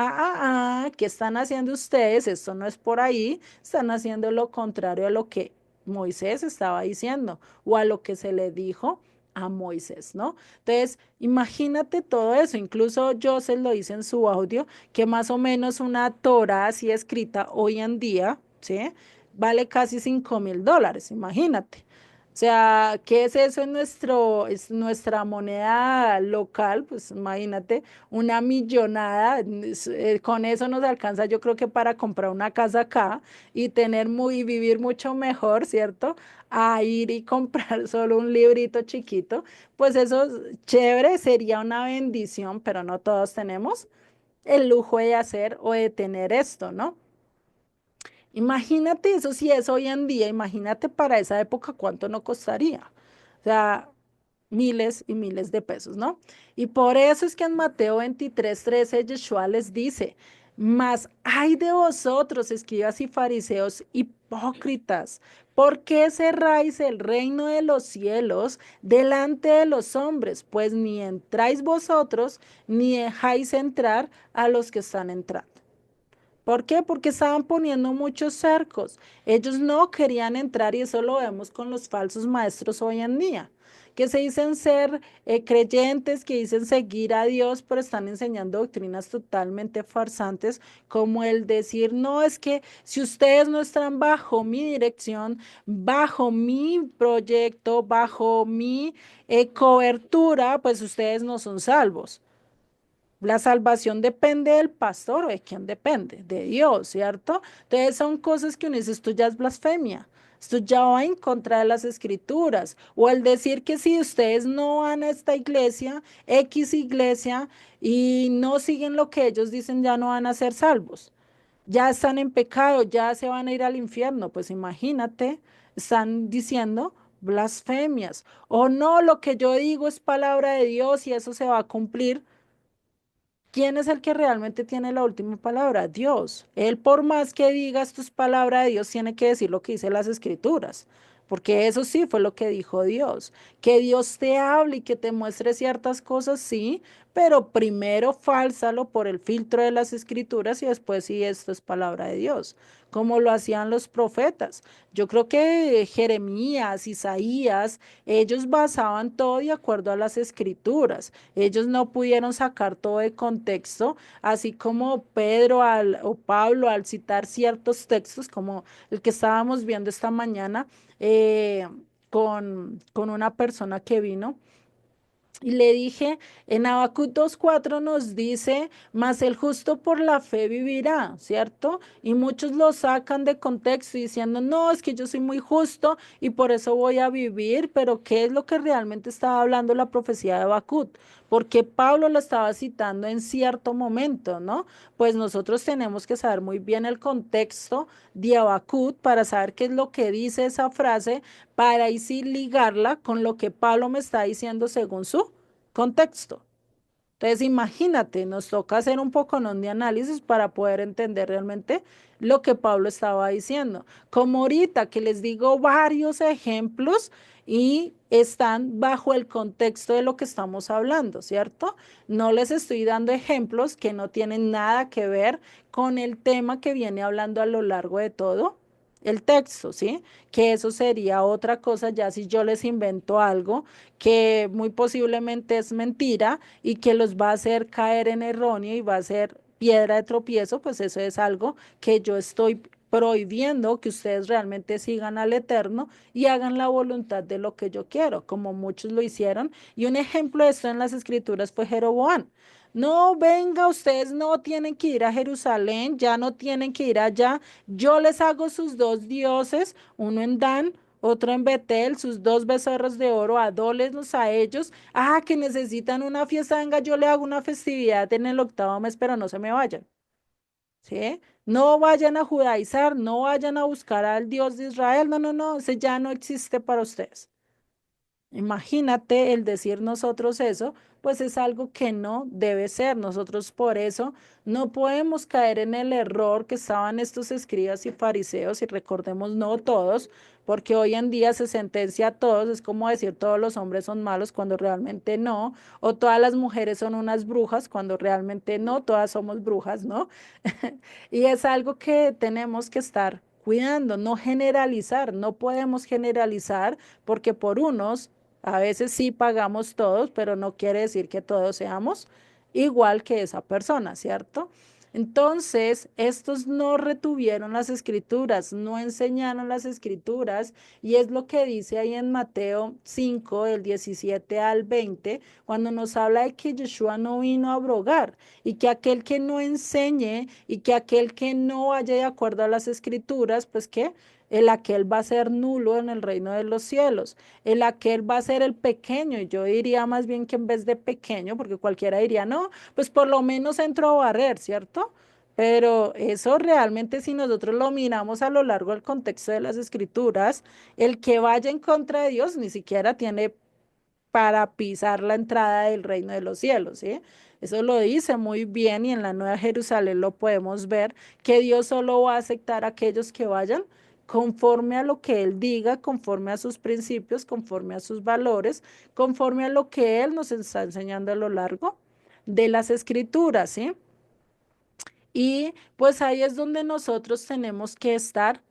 ¿qué están haciendo ustedes? Esto no es por ahí, están haciendo lo contrario a lo que Moisés estaba diciendo o a lo que se le dijo a Moisés, ¿no? Entonces, imagínate todo eso. Incluso Joseph lo dice en su audio, que más o menos una Torah así escrita hoy en día, ¿sí? Vale casi $5,000, imagínate. O sea, ¿qué es eso en es nuestra moneda local? Pues imagínate, una millonada, con eso nos alcanza yo creo que para comprar una casa acá y tener muy, vivir mucho mejor, ¿cierto? A ir y comprar solo un librito chiquito, pues eso es chévere, sería una bendición, pero no todos tenemos el lujo de hacer o de tener esto, ¿no? Imagínate eso si es hoy en día, imagínate para esa época cuánto no costaría. O sea, miles y miles de pesos, ¿no? Y por eso es que en Mateo 23:13 Yeshua les dice, mas hay de vosotros, escribas y fariseos hipócritas, ¿por qué cerráis el reino de los cielos delante de los hombres? Pues ni entráis vosotros, ni dejáis entrar a los que están entrando. ¿Por qué? Porque estaban poniendo muchos cercos. Ellos no querían entrar y eso lo vemos con los falsos maestros hoy en día, que se dicen ser creyentes, que dicen seguir a Dios, pero están enseñando doctrinas totalmente farsantes, como el decir, no, es que si ustedes no están bajo mi dirección, bajo mi proyecto, bajo mi cobertura, pues ustedes no son salvos. La salvación depende del pastor o de quién depende, de Dios, ¿cierto? Entonces son cosas que uno dice, esto ya es blasfemia, esto ya va en contra de las escrituras. O el decir que si ustedes no van a esta iglesia, X iglesia, y no siguen lo que ellos dicen, ya no van a ser salvos. Ya están en pecado, ya se van a ir al infierno. Pues imagínate, están diciendo blasfemias. O no, lo que yo digo es palabra de Dios y eso se va a cumplir. ¿Quién es el que realmente tiene la última palabra? Dios. Él, por más que diga esto es palabra de Dios, tiene que decir lo que dice las escrituras, porque eso sí fue lo que dijo Dios. Que Dios te hable y que te muestre ciertas cosas, sí, pero primero fálsalo por el filtro de las escrituras y después sí esto es palabra de Dios, como lo hacían los profetas. Yo creo que Jeremías, Isaías, ellos basaban todo de acuerdo a las escrituras. Ellos no pudieron sacar todo de contexto, así como Pedro o Pablo al citar ciertos textos, como el que estábamos viendo esta mañana eh, con una persona que vino. Y le dije, en Habacuc 2:4 nos dice, mas el justo por la fe vivirá, ¿cierto? Y muchos lo sacan de contexto diciendo, no, es que yo soy muy justo y por eso voy a vivir, pero ¿qué es lo que realmente estaba hablando la profecía de Habacuc? Porque Pablo lo estaba citando en cierto momento, ¿no? Pues nosotros tenemos que saber muy bien el contexto de Habacuc para saber qué es lo que dice esa frase, para ahí sí ligarla con lo que Pablo me está diciendo según su contexto. Entonces, imagínate, nos toca hacer un poco de análisis para poder entender realmente lo que Pablo estaba diciendo. Como ahorita que les digo varios ejemplos y están bajo el contexto de lo que estamos hablando, ¿cierto? No les estoy dando ejemplos que no tienen nada que ver con el tema que viene hablando a lo largo de todo el texto, ¿sí? Que eso sería otra cosa ya si yo les invento algo que muy posiblemente es mentira y que los va a hacer caer en erróneo y va a ser piedra de tropiezo, pues eso es algo que yo estoy prohibiendo que ustedes realmente sigan al Eterno y hagan la voluntad de lo que yo quiero, como muchos lo hicieron. Y un ejemplo de esto en las escrituras fue Jeroboam. No, venga, ustedes no tienen que ir a Jerusalén, ya no tienen que ir allá. Yo les hago sus dos dioses, uno en Dan, otro en Betel, sus dos becerros de oro, adólenlos a ellos. Ah, que necesitan una fiesta, venga, yo le hago una festividad en el octavo mes, pero no se me vayan. ¿Sí? No vayan a judaizar, no vayan a buscar al Dios de Israel. No, no, no, ese ya no existe para ustedes. Imagínate el decir nosotros eso, pues es algo que no debe ser. Nosotros por eso no podemos caer en el error que estaban estos escribas y fariseos, y recordemos, no todos, porque hoy en día se sentencia a todos, es como decir todos los hombres son malos cuando realmente no, o todas las mujeres son unas brujas cuando realmente no, todas somos brujas, ¿no? Y es algo que tenemos que estar cuidando, no generalizar, no podemos generalizar porque por unos a veces sí pagamos todos, pero no quiere decir que todos seamos igual que esa persona, ¿cierto? Entonces, estos no retuvieron las escrituras, no enseñaron las escrituras, y es lo que dice ahí en Mateo 5, del 17 al 20, cuando nos habla de que Yeshua no vino a abrogar, y que aquel que no enseñe y que aquel que no vaya de acuerdo a las escrituras, pues que el aquel va a ser nulo en el reino de los cielos. El aquel va a ser el pequeño, y yo diría más bien que en vez de pequeño, porque cualquiera diría, no, pues por lo menos entro a barrer, ¿cierto? Pero eso realmente si nosotros lo miramos a lo largo del contexto de las escrituras, el que vaya en contra de Dios ni siquiera tiene para pisar la entrada del reino de los cielos, ¿sí? Eso lo dice muy bien y en la Nueva Jerusalén lo podemos ver, que Dios solo va a aceptar a aquellos que vayan conforme a lo que Él diga, conforme a sus principios, conforme a sus valores, conforme a lo que Él nos está enseñando a lo largo de las escrituras, ¿sí? Y pues ahí es donde nosotros tenemos que estar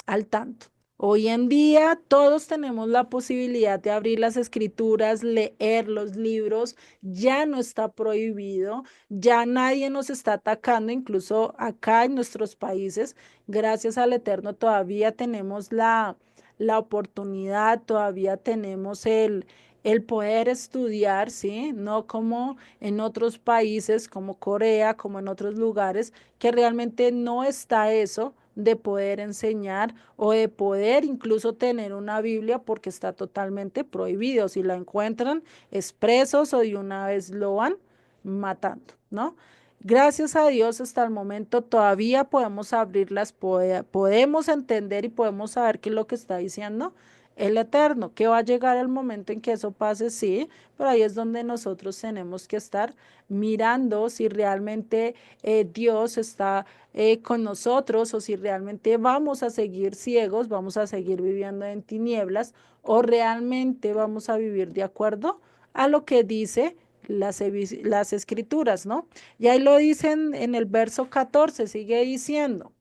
al tanto. Hoy en día todos tenemos la posibilidad de abrir las escrituras, leer los libros, ya no está prohibido, ya nadie nos está atacando, incluso acá en nuestros países, gracias al Eterno, todavía tenemos la oportunidad, todavía tenemos el poder estudiar, ¿sí? No como en otros países, como Corea, como en otros lugares, que realmente no está eso de poder enseñar o de poder incluso tener una Biblia porque está totalmente prohibido. Si la encuentran, es presos o de una vez lo van matando, ¿no? Gracias a Dios hasta el momento todavía podemos abrirlas, podemos entender y podemos saber qué es lo que está diciendo el Eterno, que va a llegar el momento en que eso pase, sí, pero ahí es donde nosotros tenemos que estar mirando si realmente Dios está con nosotros o si realmente vamos a seguir ciegos, vamos a seguir viviendo en tinieblas o realmente vamos a vivir de acuerdo a lo que dice las escrituras, ¿no? Y ahí lo dicen en el verso 14, sigue diciendo.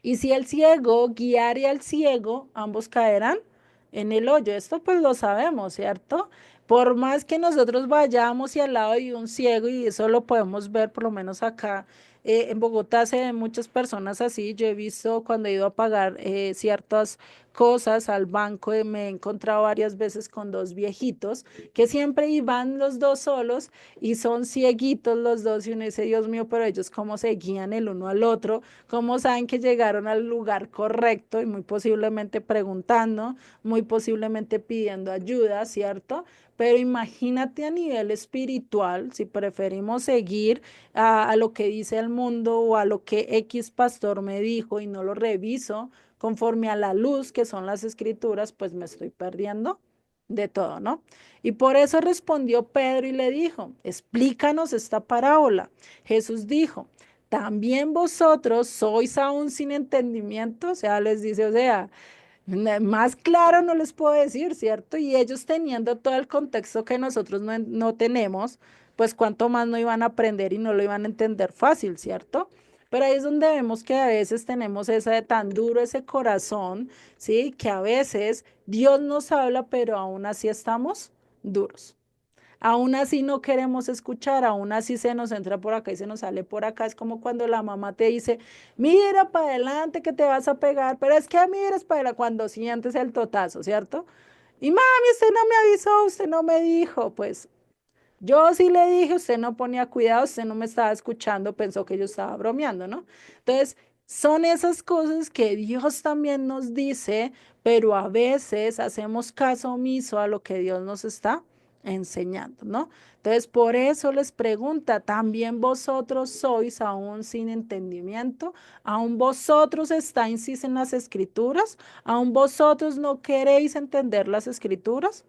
Y si el ciego guiare al ciego, ambos caerán en el hoyo. Esto pues lo sabemos, ¿cierto? Por más que nosotros vayamos y al lado de un ciego, y eso lo podemos ver por lo menos acá en Bogotá se ven muchas personas así. Yo he visto cuando he ido a pagar ciertas cosas al banco, me he encontrado varias veces con dos viejitos que siempre iban los dos solos y son cieguitos los dos y uno dice, Dios mío, pero ellos cómo se guían el uno al otro, cómo saben que llegaron al lugar correcto y muy posiblemente preguntando, muy posiblemente pidiendo ayuda, ¿cierto? Pero imagínate a nivel espiritual, si preferimos seguir a lo que dice el mundo o a lo que X pastor me dijo y no lo reviso conforme a la luz que son las escrituras, pues me estoy perdiendo de todo, ¿no? Y por eso respondió Pedro y le dijo, explícanos esta parábola. Jesús dijo, también vosotros sois aún sin entendimiento, o sea, les dice, o sea, más claro no les puedo decir, ¿cierto? Y ellos teniendo todo el contexto que nosotros no tenemos, pues cuánto más no iban a aprender y no lo iban a entender fácil, ¿cierto? Pero ahí es donde vemos que a veces tenemos ese tan duro, ese corazón, ¿sí? Que a veces Dios nos habla, pero aún así estamos duros. Aún así no queremos escuchar, aún así se nos entra por acá y se nos sale por acá. Es como cuando la mamá te dice, mira para adelante que te vas a pegar, pero es que mires para adelante cuando sientes el totazo, ¿cierto? Y mami, usted no me avisó, usted no me dijo, pues yo sí le dije, usted no ponía cuidado, usted no me estaba escuchando, pensó que yo estaba bromeando, ¿no? Entonces, son esas cosas que Dios también nos dice, pero a veces hacemos caso omiso a lo que Dios nos está enseñando, ¿no? Entonces, por eso les pregunta, ¿también vosotros sois aún sin entendimiento? ¿Aún vosotros estáis en las escrituras? ¿Aún vosotros no queréis entender las escrituras?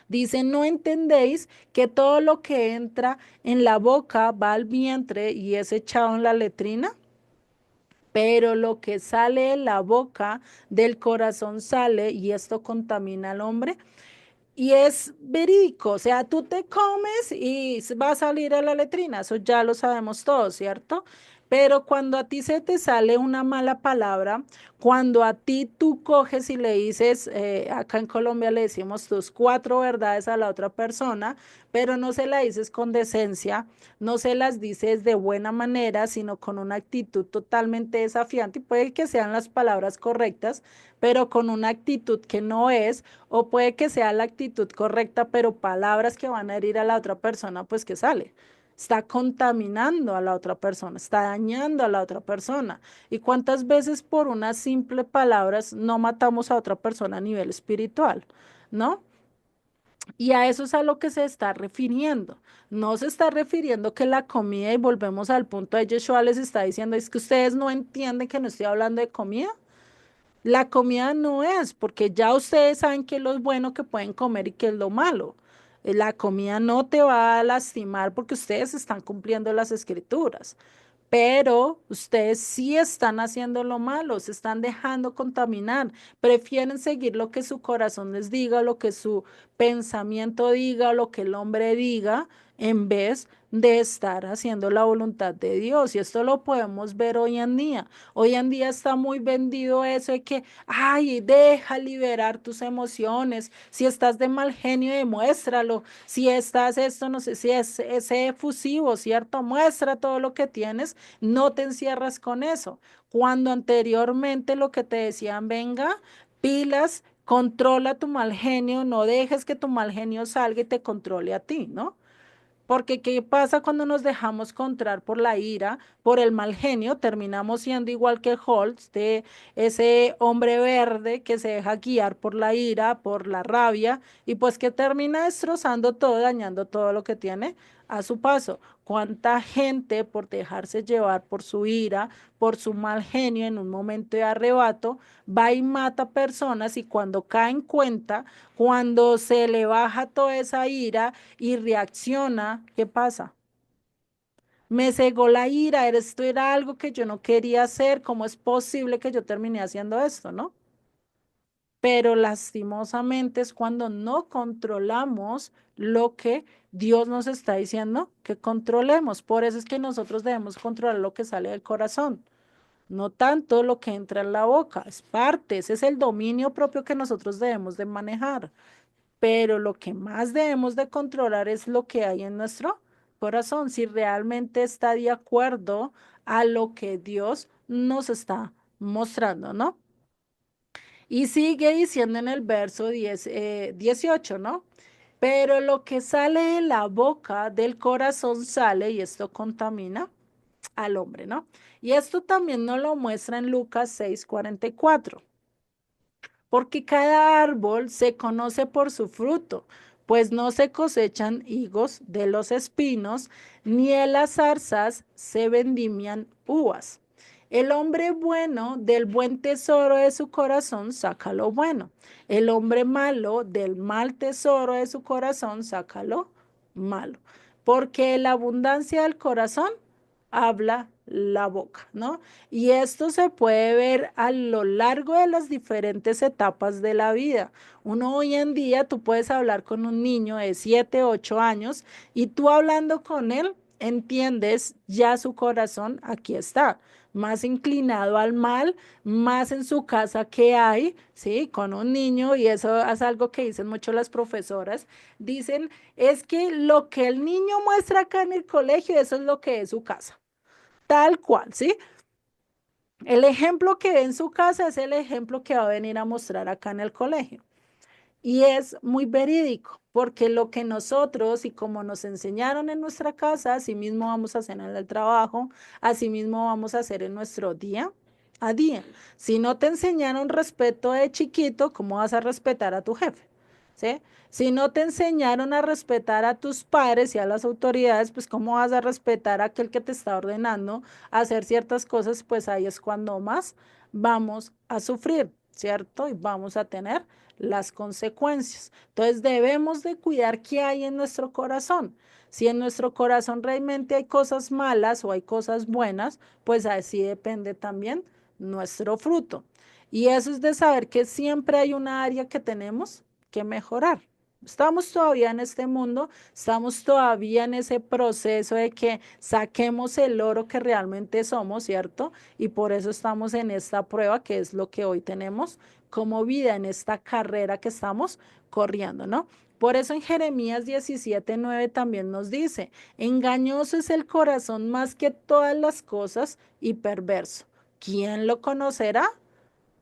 Dice, ¿no entendéis que todo lo que entra en la boca va al vientre y es echado en la letrina? Pero lo que sale de la boca del corazón sale y esto contamina al hombre. Y es verídico, o sea, tú te comes y va a salir a la letrina, eso ya lo sabemos todos, ¿cierto? Pero cuando a ti se te sale una mala palabra, cuando a ti tú coges y le dices, acá en Colombia le decimos tus cuatro verdades a la otra persona, pero no se la dices con decencia, no se las dices de buena manera, sino con una actitud totalmente desafiante, y puede que sean las palabras correctas, pero con una actitud que no es, o puede que sea la actitud correcta, pero palabras que van a herir a la otra persona, pues que sale. Está contaminando a la otra persona, está dañando a la otra persona. ¿Y cuántas veces por unas simples palabras no matamos a otra persona a nivel espiritual? ¿No? Y a eso es a lo que se está refiriendo. No se está refiriendo que la comida, y volvemos al punto de Yeshua les está diciendo, es que ustedes no entienden que no estoy hablando de comida. La comida no es, porque ya ustedes saben qué es lo bueno que pueden comer y qué es lo malo. La comida no te va a lastimar porque ustedes están cumpliendo las escrituras, pero ustedes sí están haciendo lo malo, se están dejando contaminar, prefieren seguir lo que su corazón les diga, lo que su pensamiento diga, lo que el hombre diga, en vez de estar haciendo la voluntad de Dios. Y esto lo podemos ver hoy en día. Hoy en día está muy vendido eso de que, ay, deja liberar tus emociones. Si estás de mal genio, demuéstralo. Si estás esto, no sé, si es ese efusivo, ¿cierto? Muestra todo lo que tienes, no te encierras con eso. Cuando anteriormente lo que te decían, venga, pilas, controla tu mal genio, no dejes que tu mal genio salga y te controle a ti, ¿no? Porque ¿qué pasa cuando nos dejamos controlar por la ira, por el mal genio? Terminamos siendo igual que Holtz, de ese hombre verde que se deja guiar por la ira, por la rabia, y pues que termina destrozando todo, dañando todo lo que tiene a su paso. ¿Cuánta gente por dejarse llevar por su ira, por su mal genio en un momento de arrebato, va y mata personas y cuando cae en cuenta, cuando se le baja toda esa ira, y reacciona, ¿qué pasa? Me cegó la ira, esto era algo que yo no quería hacer, ¿cómo es posible que yo termine haciendo esto, no? Pero lastimosamente es cuando no controlamos lo que Dios nos está diciendo que controlemos. Por eso es que nosotros debemos controlar lo que sale del corazón, no tanto lo que entra en la boca, es parte, ese es el dominio propio que nosotros debemos de manejar. Pero lo que más debemos de controlar es lo que hay en nuestro corazón, si realmente está de acuerdo a lo que Dios nos está mostrando, ¿no? Y sigue diciendo en el verso 18, ¿no? Pero lo que sale de la boca del corazón sale y esto contamina al hombre, ¿no? Y esto también nos lo muestra en Lucas 6:44. Porque cada árbol se conoce por su fruto, pues no se cosechan higos de los espinos, ni en las zarzas se vendimian uvas. El hombre bueno del buen tesoro de su corazón saca lo bueno. El hombre malo del mal tesoro de su corazón saca lo malo. Porque la abundancia del corazón habla la boca, ¿no? Y esto se puede ver a lo largo de las diferentes etapas de la vida. Uno hoy en día, tú puedes hablar con un niño de 7, 8 años y tú hablando con él, entiendes ya su corazón, aquí está. más inclinado al mal, más en su casa que hay, ¿sí? Con un niño, y eso es algo que dicen mucho las profesoras, dicen, es que lo que el niño muestra acá en el colegio, eso es lo que es su casa, tal cual, ¿sí? El ejemplo que ve en su casa es el ejemplo que va a venir a mostrar acá en el colegio. Y es muy verídico, porque lo que nosotros y como nos enseñaron en nuestra casa, así mismo vamos a hacer en el trabajo, así mismo vamos a hacer en nuestro día a día. Si no te enseñaron respeto de chiquito, ¿cómo vas a respetar a tu jefe? ¿Sí? Si no te enseñaron a respetar a tus padres y a las autoridades, pues ¿cómo vas a respetar a aquel que te está ordenando hacer ciertas cosas? Pues ahí es cuando más vamos a sufrir, ¿cierto? Y vamos a tener las consecuencias. Entonces debemos de cuidar qué hay en nuestro corazón. Si en nuestro corazón realmente hay cosas malas o hay cosas buenas, pues así depende también nuestro fruto. Y eso es de saber que siempre hay una área que tenemos que mejorar. Estamos todavía en este mundo, estamos todavía en ese proceso de que saquemos el oro que realmente somos, ¿cierto? Y por eso estamos en esta prueba, que es lo que hoy tenemos como vida en esta carrera que estamos corriendo, ¿no? Por eso en Jeremías 17:9 también nos dice, engañoso es el corazón más que todas las cosas y perverso. ¿Quién lo conocerá?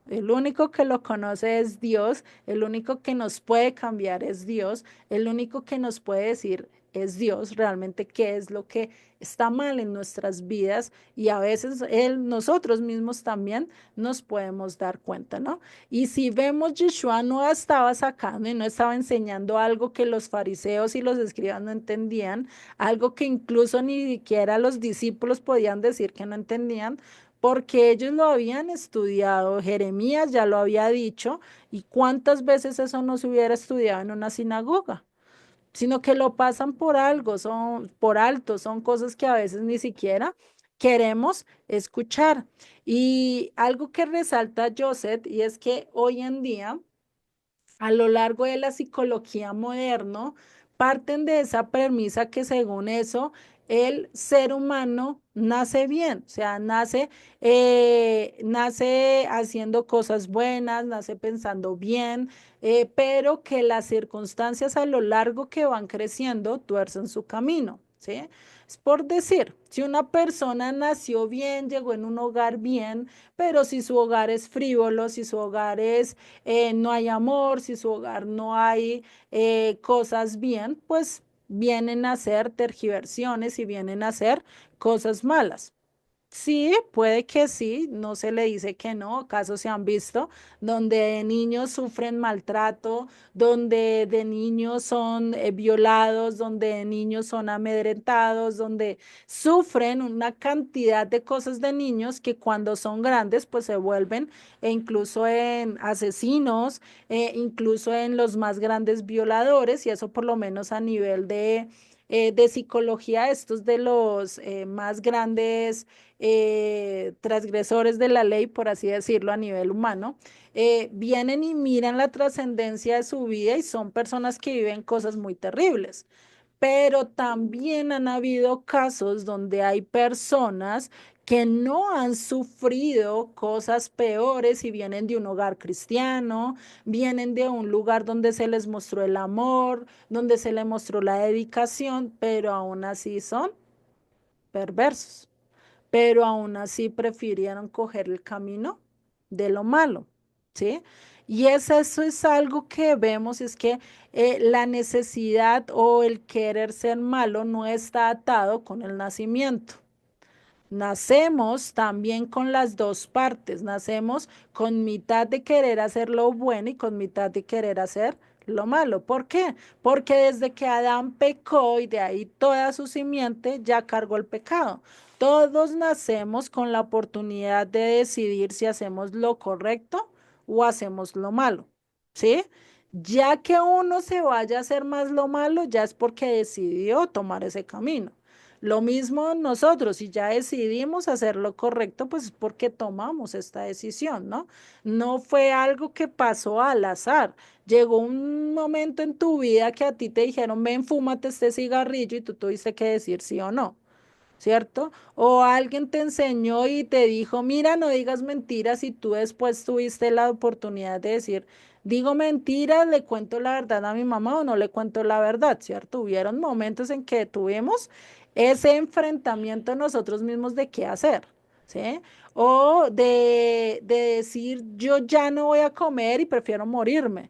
El único que lo conoce es Dios, el único que nos puede cambiar es Dios, el único que nos puede decir es Dios realmente qué es lo que está mal en nuestras vidas y a veces nosotros mismos también nos podemos dar cuenta, ¿no? Y si vemos, Yeshua no estaba sacando y no estaba enseñando algo que los fariseos y los escribas no entendían, algo que incluso ni siquiera los discípulos podían decir que no entendían, porque ellos lo habían estudiado, Jeremías ya lo había dicho, y cuántas veces eso no se hubiera estudiado en una sinagoga, sino que lo pasan por algo, son por alto, son cosas que a veces ni siquiera queremos escuchar. Y algo que resalta Joseph, y es que hoy en día a lo largo de la psicología moderno, parten de esa premisa que según eso, el ser humano nace bien, o sea, nace haciendo cosas buenas, nace pensando bien, pero que las circunstancias a lo largo que van creciendo tuercen su camino, ¿sí? Es por decir, si una persona nació bien, llegó en un hogar bien, pero si su hogar es frívolo, si su hogar es no hay amor, si su hogar no hay cosas bien, pues vienen a ser tergiversiones y vienen a ser cosas malas. Sí, puede que sí, no se le dice que no, casos se han visto donde niños sufren maltrato, donde de niños son violados, donde de niños son amedrentados, donde sufren una cantidad de cosas de niños que cuando son grandes pues se vuelven incluso en asesinos, incluso en los más grandes violadores y eso por lo menos a nivel de psicología, estos de los más grandes transgresores de la ley, por así decirlo, a nivel humano, vienen y miran la trascendencia de su vida y son personas que viven cosas muy terribles. Pero también han habido casos donde hay personas que no han sufrido cosas peores y vienen de un hogar cristiano, vienen de un lugar donde se les mostró el amor, donde se les mostró la dedicación, pero aún así son perversos, pero aún así prefirieron coger el camino de lo malo, ¿sí? Y eso es algo que vemos, es que la necesidad o el querer ser malo no está atado con el nacimiento. Nacemos también con las dos partes, nacemos con mitad de querer hacer lo bueno y con mitad de querer hacer lo malo. ¿Por qué? Porque desde que Adán pecó y de ahí toda su simiente ya cargó el pecado. Todos nacemos con la oportunidad de decidir si hacemos lo correcto o hacemos lo malo, ¿sí? Ya que uno se vaya a hacer más lo malo, ya es porque decidió tomar ese camino. Lo mismo nosotros, si ya decidimos hacer lo correcto, pues es porque tomamos esta decisión, ¿no? No fue algo que pasó al azar. Llegó un momento en tu vida que a ti te dijeron, ven, fúmate este cigarrillo y tú tuviste que decir sí o no. ¿cierto? O alguien te enseñó y te dijo, mira, no digas mentiras y tú después tuviste la oportunidad de decir, digo mentiras, le cuento la verdad a mi mamá o no le cuento la verdad, ¿cierto? Hubieron momentos en que tuvimos ese enfrentamiento nosotros mismos de qué hacer, ¿sí? O de decir, yo ya no voy a comer y prefiero morirme.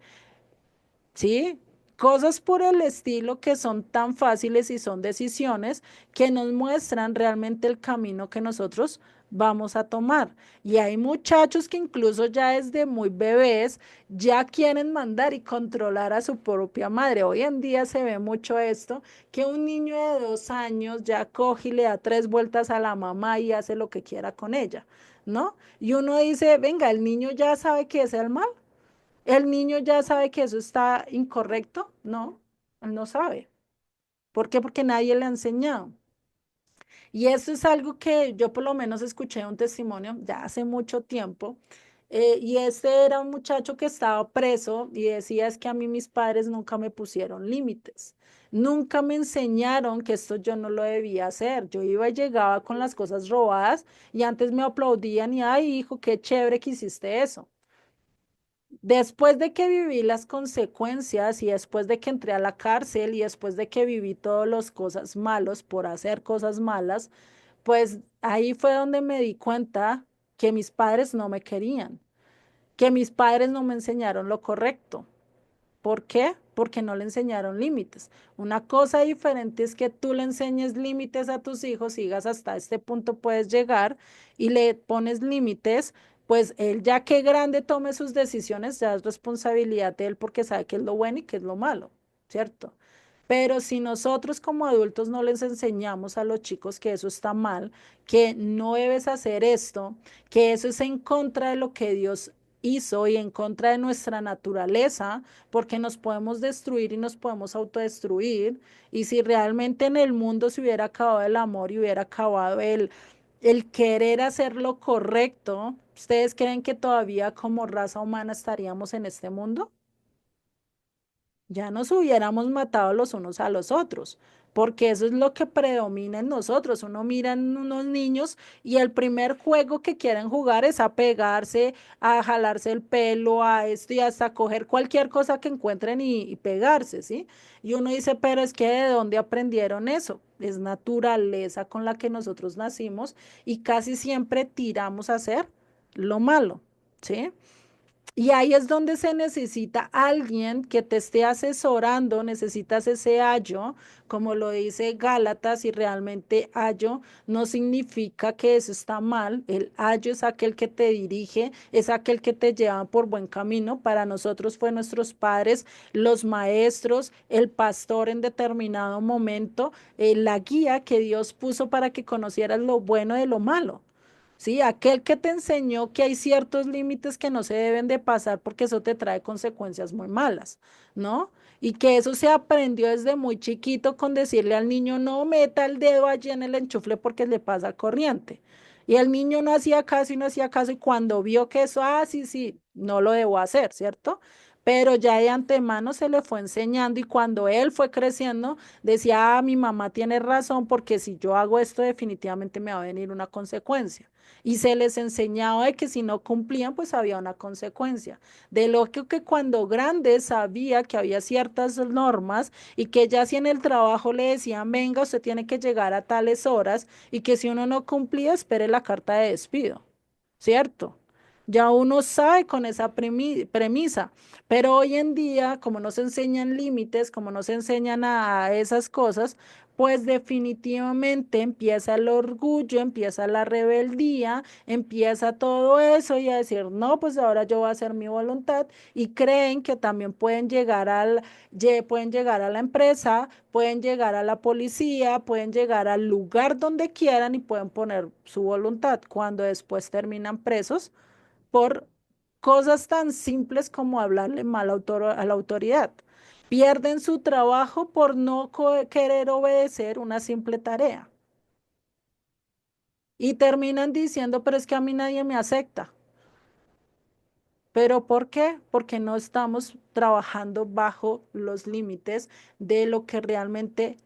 ¿Sí? Cosas por el estilo que son tan fáciles y son decisiones que nos muestran realmente el camino que nosotros vamos a tomar. Y hay muchachos que incluso ya desde muy bebés ya quieren mandar y controlar a su propia madre. Hoy en día se ve mucho esto, que un niño de 2 años ya coge y le da 3 vueltas a la mamá y hace lo que quiera con ella, ¿no? Y uno dice, venga, el niño ya sabe que es el mal. ¿El niño ya sabe que eso está incorrecto? No, él no sabe. ¿Por qué? Porque nadie le ha enseñado. Y eso es algo que yo por lo menos escuché un testimonio ya hace mucho tiempo. Y este era un muchacho que estaba preso y decía es que a mí mis padres nunca me pusieron límites. Nunca me enseñaron que esto yo no lo debía hacer. Yo iba y llegaba con las cosas robadas y antes me aplaudían y, ay, hijo, qué chévere que hiciste eso. Después de que viví las consecuencias y después de que entré a la cárcel y después de que viví todas las cosas malos por hacer cosas malas, pues ahí fue donde me di cuenta que mis padres no me querían, que mis padres no me enseñaron lo correcto. ¿Por qué? Porque no le enseñaron límites. Una cosa diferente es que tú le enseñes límites a tus hijos, sigas hasta este punto puedes llegar y le pones límites, pues él ya que grande tome sus decisiones, ya es responsabilidad de él porque sabe qué es lo bueno y qué es lo malo, ¿cierto? Pero si nosotros como adultos no les enseñamos a los chicos que eso está mal, que no debes hacer esto, que eso es en contra de lo que Dios hizo y en contra de nuestra naturaleza, porque nos podemos destruir y nos podemos autodestruir. Y si realmente en el mundo se hubiera acabado el amor y hubiera acabado el querer hacer lo correcto, ¿ustedes creen que todavía como raza humana estaríamos en este mundo? Ya nos hubiéramos matado los unos a los otros, porque eso es lo que predomina en nosotros. Uno mira en unos niños y el primer juego que quieren jugar es a pegarse, a jalarse el pelo, a esto y hasta coger cualquier cosa que encuentren y pegarse, ¿sí? Y uno dice, pero es que ¿de dónde aprendieron eso? Es naturaleza con la que nosotros nacimos y casi siempre tiramos a hacer lo malo, ¿sí? Y ahí es donde se necesita alguien que te esté asesorando, necesitas ese ayo, como lo dice Gálatas, y realmente ayo no significa que eso está mal, el ayo es aquel que te dirige, es aquel que te lleva por buen camino. Para nosotros fue nuestros padres, los maestros, el pastor en determinado momento, la guía que Dios puso para que conocieras lo bueno de lo malo. Sí, aquel que te enseñó que hay ciertos límites que no se deben de pasar porque eso te trae consecuencias muy malas, ¿no? Y que eso se aprendió desde muy chiquito con decirle al niño no meta el dedo allí en el enchufle porque le pasa corriente. Y el niño no hacía caso y no hacía caso y cuando vio que eso, ah, sí, sí, no lo debo hacer, ¿cierto? Pero ya de antemano se le fue enseñando y cuando él fue creciendo, decía, ah, mi mamá tiene razón porque si yo hago esto definitivamente me va a venir una consecuencia y se les enseñaba de que si no cumplían, pues había una consecuencia. De lo que cuando grande sabía que había ciertas normas y que ya si en el trabajo le decían, venga, usted tiene que llegar a tales horas y que si uno no cumplía, espere la carta de despido, ¿cierto? Ya uno sabe con esa premisa, pero hoy en día, como no se enseñan límites, como no se enseñan a esas cosas, pues definitivamente empieza el orgullo, empieza la rebeldía, empieza todo eso y a decir, no, pues ahora yo voy a hacer mi voluntad y creen que también pueden llegar a la empresa, pueden llegar a la policía, pueden llegar al lugar donde quieran y pueden poner su voluntad cuando después terminan presos por cosas tan simples como hablarle mal a la autoridad. Pierden su trabajo por no querer obedecer una simple tarea. Y terminan diciendo, pero es que a mí nadie me acepta. ¿Pero por qué? Porque no estamos trabajando bajo los límites de lo que realmente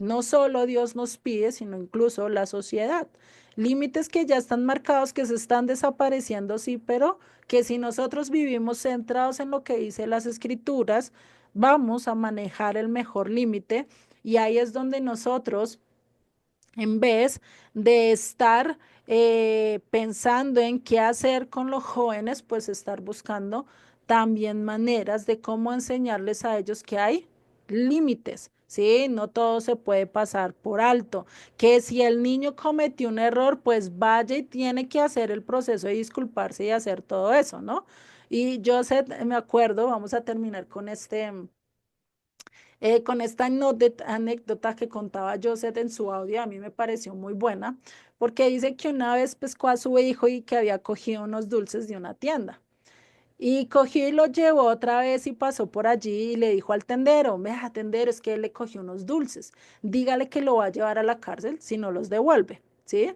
No solo Dios nos pide, sino incluso la sociedad. Límites que ya están marcados, que se están desapareciendo, sí, pero que si nosotros vivimos centrados en lo que dice las escrituras, vamos a manejar el mejor límite y ahí es donde nosotros en vez de estar pensando en qué hacer con los jóvenes, pues estar buscando también maneras de cómo enseñarles a ellos que hay límites, ¿sí? No todo se puede pasar por alto. Que si el niño cometió un error, pues vaya y tiene que hacer el proceso de disculparse y hacer todo eso, ¿no? Y yo sé, me acuerdo, vamos a terminar con esta anécdota que contaba Joseph en su audio, a mí me pareció muy buena, porque dice que una vez pescó a su hijo y que había cogido unos dulces de una tienda. Y cogió y lo llevó otra vez y pasó por allí y le dijo al tendero, vea, tendero, es que él le cogió unos dulces. Dígale que lo va a llevar a la cárcel si no los devuelve, ¿sí?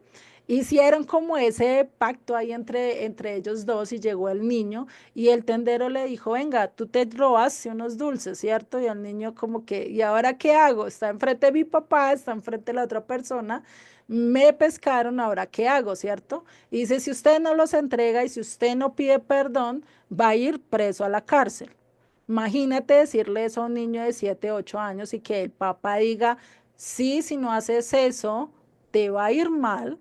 Hicieron como ese pacto ahí entre ellos dos y llegó el niño y el tendero le dijo, venga, tú te robaste unos dulces, ¿cierto? Y el niño como que, ¿y ahora qué hago? Está enfrente de mi papá, está enfrente de la otra persona, me pescaron, ¿ahora qué hago? ¿Cierto? Y dice, si usted no los entrega y si usted no pide perdón, va a ir preso a la cárcel. Imagínate decirle eso a un niño de 7, 8 años y que el papá diga, sí, si no haces eso, te va a ir mal.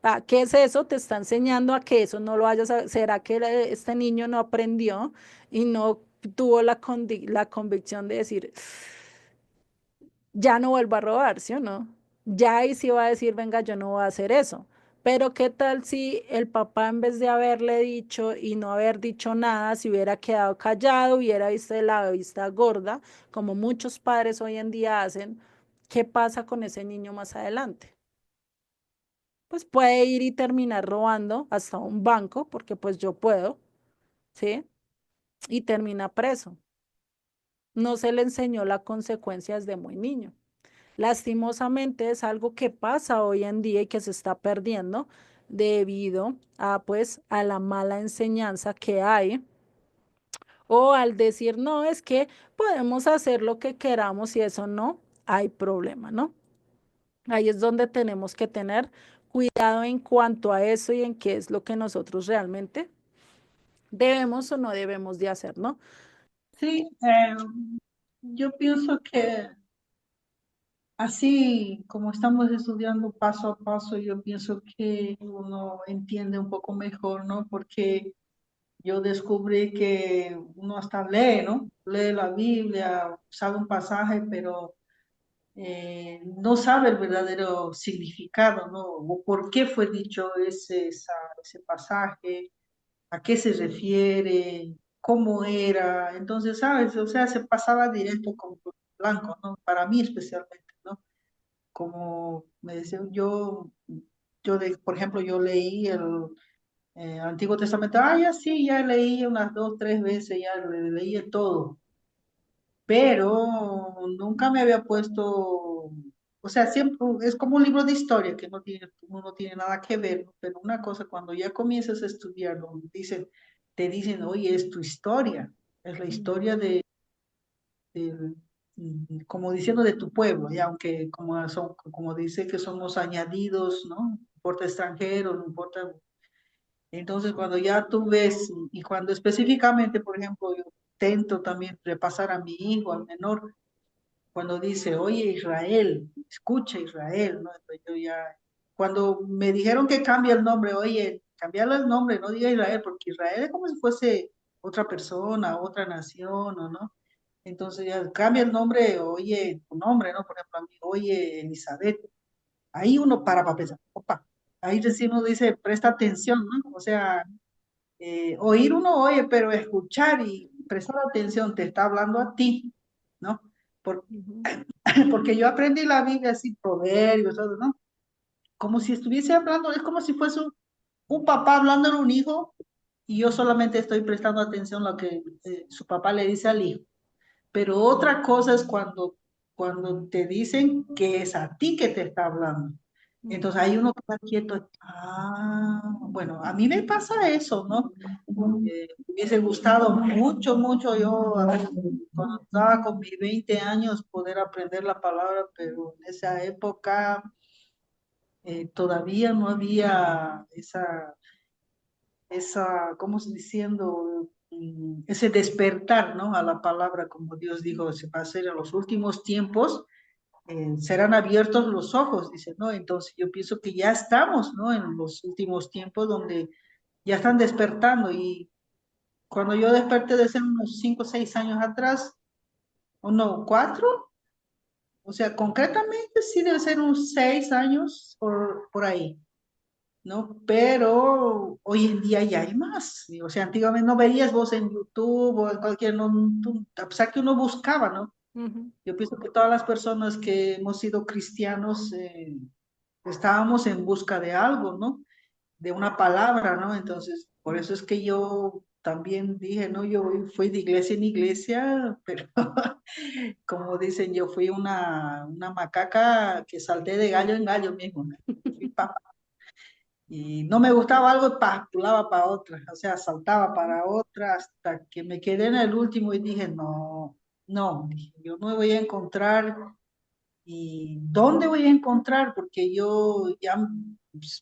Ah, ¿qué es eso? Te está enseñando a que eso no lo vayas a... ¿Será que este niño no aprendió y no tuvo la convicción de decir, ya no vuelvo a robar, ¿sí o no? Ya ahí sí va a decir, venga, yo no voy a hacer eso. Pero ¿qué tal si el papá en vez de haberle dicho y no haber dicho nada, si hubiera quedado callado, hubiera visto de la vista gorda, como muchos padres hoy en día hacen? ¿Qué pasa con ese niño más adelante? Pues puede ir y terminar robando hasta un banco, porque pues yo puedo, ¿sí? Y termina preso. No se le enseñó las consecuencias de muy niño. Lastimosamente es algo que pasa hoy en día y que se está perdiendo debido a pues a la mala enseñanza que hay o al decir no, es que podemos hacer lo que queramos y eso no hay problema, ¿no? Ahí es donde tenemos que tener cuidado en cuanto a eso y en qué es lo que nosotros realmente debemos o no debemos de hacer, ¿no? Sí, yo pienso que así como estamos estudiando paso a paso, yo pienso que uno entiende un poco mejor, ¿no? Porque yo descubrí que uno hasta lee, ¿no? Lee la Biblia, sabe un pasaje, pero no sabe el verdadero significado, ¿no? O por qué fue dicho ese pasaje, a qué se refiere, cómo era. Entonces, ¿sabes? O sea, se pasaba directo con blanco, ¿no? Para mí especialmente, ¿no? Como me decía, por ejemplo, yo leí el Antiguo Testamento, ya sí, ya leí unas 2, 3 veces, ya leí el todo, pero nunca me había puesto, o sea, siempre es como un libro de historia que no tiene nada que ver, ¿no? Pero una cosa, cuando ya comienzas a estudiarlo, te dicen, oye, es tu historia, es la historia del- como diciendo de tu pueblo, y aunque como dice que somos añadidos, ¿no? No importa extranjero, no importa. Entonces, cuando ya tú ves, y cuando específicamente, por ejemplo, yo intento también repasar a mi hijo, al menor, cuando dice, oye Israel, escucha Israel, ¿no? Entonces yo ya, cuando me dijeron que cambie el nombre, oye, cambiarle el nombre, no diga Israel, porque Israel es como si fuese otra persona, otra nación, ¿o no? Entonces ya cambia el nombre, oye, tu nombre, ¿no? Por ejemplo, a mí, oye, Elizabeth. Ahí uno para pensar, opa, ahí recién uno dice, presta atención, ¿no? O sea, oír uno oye, pero escuchar y prestar atención te está hablando a ti, ¿no? Por- Ujú, porque yo aprendí la Biblia así, proverbios, todo, ¿no? Como si estuviese hablando, es como si fuese un papá hablando a un hijo y yo solamente estoy prestando atención a lo que su papá le dice al hijo. Pero otra cosa es cuando te dicen que es a ti que te está hablando. Entonces ahí uno queda quieto. Ah, bueno, a mí me pasa eso, ¿no? Me hubiese gustado mucho, mucho yo cuando estaba con mis 20 años poder aprender la palabra, pero en esa época todavía no había ¿cómo se diciendo? Ese despertar, ¿no? A la palabra, como Dios dijo, se va a hacer en los últimos tiempos, serán abiertos los ojos, dice, ¿no? Entonces yo pienso que ya estamos, ¿no? En los últimos tiempos donde ya están despertando y cuando yo desperté de ser unos 5 o 6 años atrás, o no, 4, o sea, concretamente sí debe ser unos 6 años por ahí. ¿No? Pero hoy en día ya hay más. O sea, antiguamente no veías vos en YouTube o en cualquier, no, a pesar que uno buscaba, ¿no? Ujú, Yo pienso que todas las personas que hemos sido cristianos estábamos en busca de algo, ¿no? De una palabra, ¿no? Entonces, por eso es que yo también dije, no, yo fui de iglesia en iglesia, pero como dicen, yo fui una macaca que salté de gallo en gallo mismo, ¿no? Fui y no me gustaba algo, pa, pulaba para otra, o sea, saltaba para otra hasta que me quedé en el último y dije, no, no, dije, yo no me voy a encontrar. ¿Y dónde voy a encontrar? Porque yo ya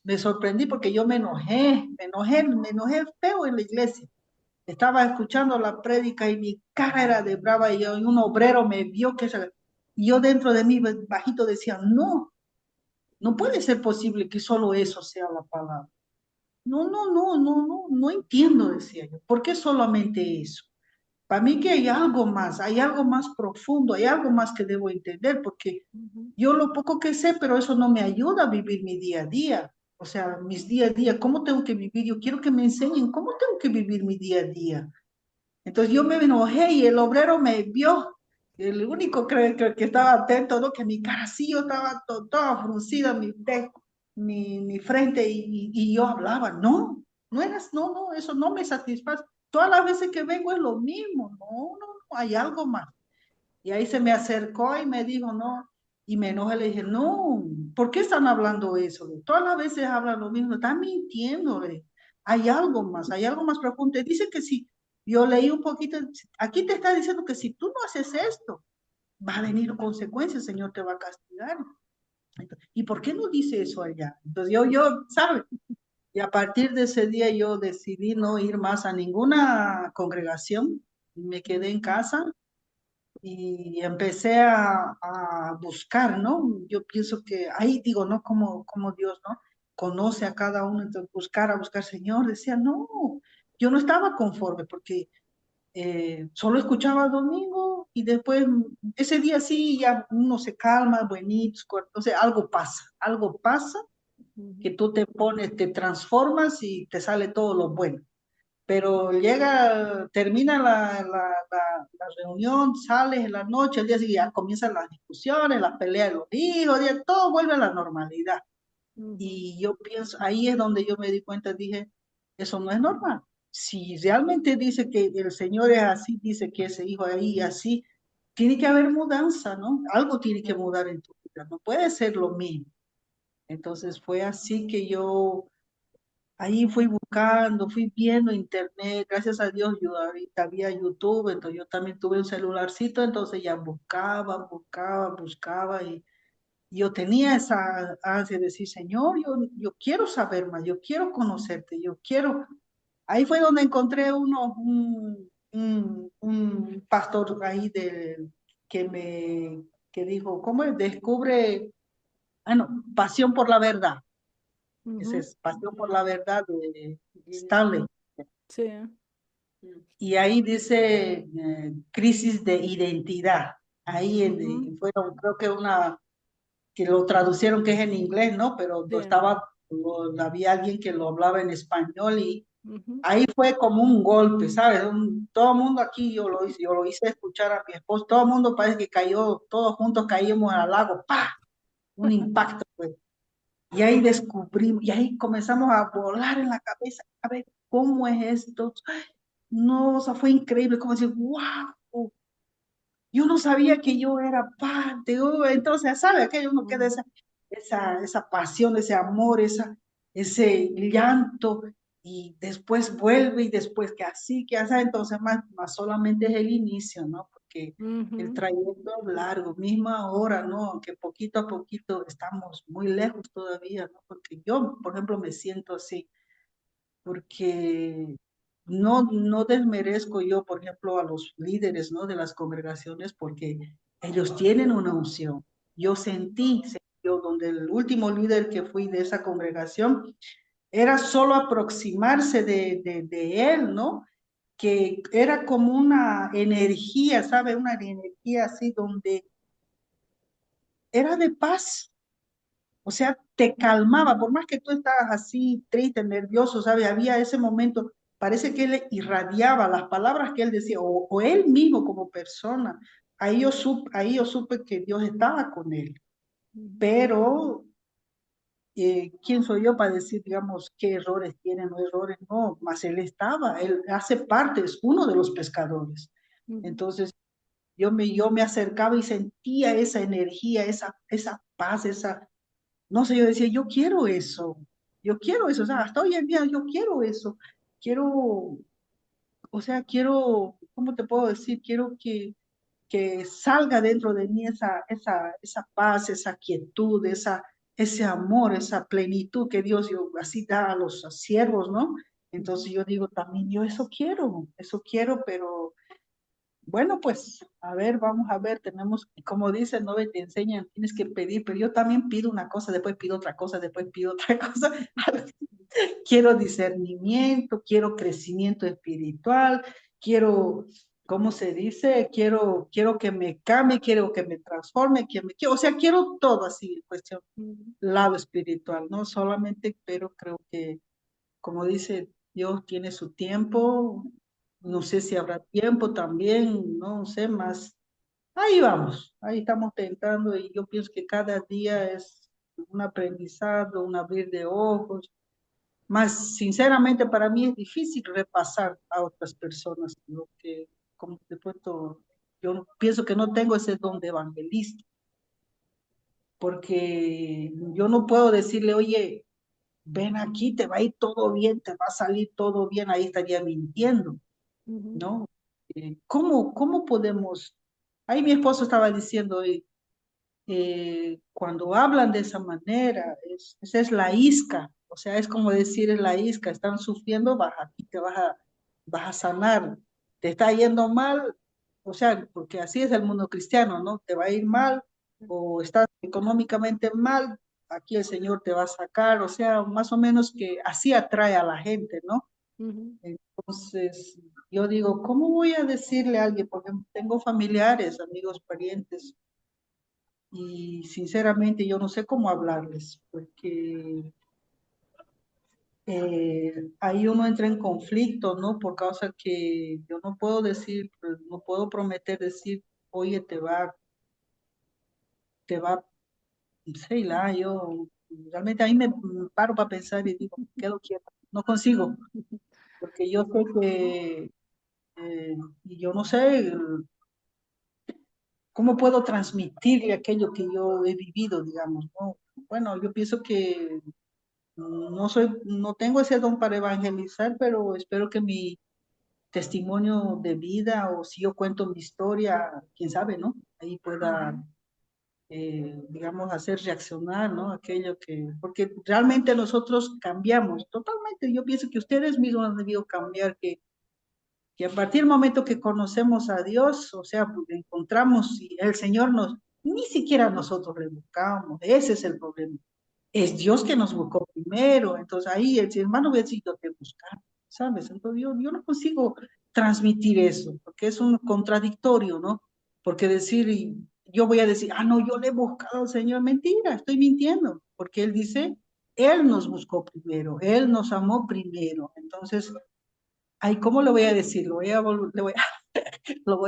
me sorprendí porque yo me enojé feo en la iglesia. Estaba escuchando la prédica y mi cara era de brava y un obrero me vio y yo dentro de mí bajito decía, no, no puede ser posible que solo eso sea la palabra. No, no, no, no, no, no entiendo, decía yo. ¿Por qué solamente eso? Para mí que hay algo más profundo, hay algo más que debo entender, porque ujú, yo lo poco que sé, pero eso no me ayuda a vivir mi día a día. O sea, mis día a día, ¿cómo tengo que vivir? Yo quiero que me enseñen cómo tengo que vivir mi día a día. Entonces yo me enojé y el obrero me vio. El único que estaba atento, ¿no? Que mi cara sí, yo estaba toda fruncida, mi frente y yo hablaba. No, no, no, eso no me satisface. Todas las veces que vengo es lo mismo. No, no, no, hay algo más. Y ahí se me acercó y me dijo, no, y me enojé, le dije, no, ¿por qué están hablando eso? Todas las veces hablan lo mismo, están mintiendo, hay algo más profundo. Te dice que si yo leí un poquito, aquí te está diciendo que si tú no haces esto, va a venir consecuencias, el Señor te va a castigar. Entonces, ¿y por qué no dice eso allá? Entonces ¿sabes? Y a partir de ese día yo decidí no ir más a ninguna congregación, me quedé en casa y empecé a buscar, ¿no? Yo pienso que ahí digo, ¿no? Como Dios, ¿no? Conoce a cada uno, entonces a buscar, Señor, decía, no, yo no estaba conforme porque solo escuchaba domingo y después ese día sí ya uno se calma, bonito, o sea, algo pasa que ujú. tú te pones, te transformas y te sale todo lo bueno, pero termina la reunión, sales en la noche, el día siguiente ya comienzan las discusiones, las peleas de los hijos, ya todo vuelve a la normalidad. Ujú, Y yo pienso, ahí es donde yo me di cuenta, dije, eso no es normal. Si realmente dice que el Señor es así, dice que ese hijo ahí así, tiene que haber mudanza, ¿no? Algo tiene que mudar en tu vida, no puede ser lo mismo. Entonces fue así que yo ahí fui buscando, fui viendo internet, gracias a Dios yo ahorita había YouTube, entonces yo también tuve un celularcito, entonces ya buscaba y yo tenía esa ansia de decir, Señor, yo quiero saber más, yo quiero conocerte, yo quiero. Ahí fue donde encontré un pastor ahí que me que dijo, ¿cómo es? Descubre, no, pasión por la verdad. Ese ujú. es Pasión por la Verdad de Stanley. Sí. Y ahí dice crisis de identidad. Ahí Ujú, fueron, creo que que lo traducieron que es en inglés, ¿no? Pero sí. había alguien que lo hablaba en español y Ujú. ahí fue como un golpe, ¿sabes? Todo el mundo aquí, yo lo hice escuchar a mi esposo, todo el mundo parece que cayó, todos juntos caímos al lago, ¡pa! Un impacto, pues. Y ahí descubrimos, y ahí comenzamos a volar en la cabeza, a ver cómo es esto. No, o sea, fue increíble, como decir, wow, yo no sabía que yo era parte, entonces, ¿sabe? Aquello uno queda Ujú. esa. esa pasión, ese amor, ese llanto, y después vuelve y después que así, entonces más solamente es el inicio, ¿no? Porque el Ujú, trayecto es largo, misma hora, ¿no? Aunque poquito a poquito estamos muy lejos todavía, ¿no? Porque yo, por ejemplo, me siento así porque no desmerezco yo, por ejemplo, a los líderes, ¿no? De las congregaciones, porque ellos tienen una unción. Yo donde el último líder que fui de esa congregación, era solo aproximarse de él, ¿no? Que era como una energía, ¿sabe? Una energía así donde era de paz. O sea, te calmaba, por más que tú estabas así triste, nervioso, ¿sabes? Había ese momento, parece que él irradiaba las palabras que él decía, o él mismo como persona. Ahí yo supe que Dios estaba con él. ujú, Pero, ¿quién soy yo para decir, digamos, qué errores tiene, no errores? No, más él estaba, él hace parte, es uno de los pescadores. ujú, Entonces, yo me acercaba y sentía esa energía, esa paz, no sé, yo decía, yo quiero eso, o sea, hasta hoy en día yo quiero eso, quiero, o sea, quiero, ¿cómo te puedo decir? Quiero que salga dentro de mí esa paz, esa quietud, ese amor, esa plenitud que Dios así da a los siervos, ¿no? ujú. Entonces yo digo, también yo eso quiero, pero bueno, pues, a ver, vamos a ver, como dicen, no te enseñan, tienes que pedir, pero yo también pido una cosa, después pido otra cosa, después pido otra cosa. Quiero discernimiento, quiero crecimiento espiritual, quiero, ¿cómo se dice? Quiero que me cambie, quiero que me transforme, o sea, quiero todo así, en cuestión, Ujú, lado espiritual, no solamente, pero creo que como dice, Dios tiene su tiempo, no sé si habrá tiempo también, no sé más. Ahí vamos, ahí estamos tentando y yo pienso que cada día es un aprendizaje, un abrir de ojos. Más sinceramente para mí es difícil repasar a otras personas, lo que, como te cuento, yo pienso que no tengo ese don de evangelista, porque yo no puedo decirle, oye, ven aquí, te va a ir todo bien, te va a salir todo bien, ahí estaría mintiendo, ujú, ¿no? ¿Cómo podemos? Ahí mi esposo estaba diciendo, cuando hablan de esa manera, esa es la isca, o sea, es como decir es la isca, están sufriendo, baja, aquí vas a sanar, te está yendo mal, o sea, porque así es el mundo cristiano, ¿no? Te va a ir mal o estás económicamente mal, aquí el Señor te va a sacar, o sea, más o menos que así atrae a la gente, ¿no? ujú, Entonces, yo digo, ¿cómo voy a decirle a alguien? Porque tengo familiares, amigos, parientes, y sinceramente yo no sé cómo hablarles, porque ahí uno entra en conflicto, ¿no? Por causa que yo no puedo decir, pues, no puedo prometer decir, oye, te va, Sheila, yo realmente ahí me paro para pensar y digo, me quedo quieta, no consigo, porque yo sé que, y yo no sé cómo puedo transmitirle aquello que yo he vivido, digamos, ¿no? Bueno, yo pienso que no tengo ese don para evangelizar, pero espero que mi testimonio de vida o si yo cuento mi historia, quién sabe, ¿no? Ahí pueda, ujú, digamos, hacer reaccionar, ¿no? Aquello porque realmente nosotros cambiamos totalmente. Yo pienso que ustedes mismos han debido cambiar, que a partir del momento que conocemos a Dios, o sea, pues, encontramos y el Señor ni siquiera nosotros le buscamos, ese es el problema. Es Dios que nos buscó primero, entonces ahí el hermano hubiera sido te buscar, ¿sabes? Entonces yo no consigo transmitir eso, porque es un contradictorio, ¿no? Porque yo voy a decir, no, yo le he buscado al Señor, mentira, estoy mintiendo, porque Él dice, Él nos buscó primero, Él nos amó primero, entonces, ¿cómo le voy a decir? Lo voy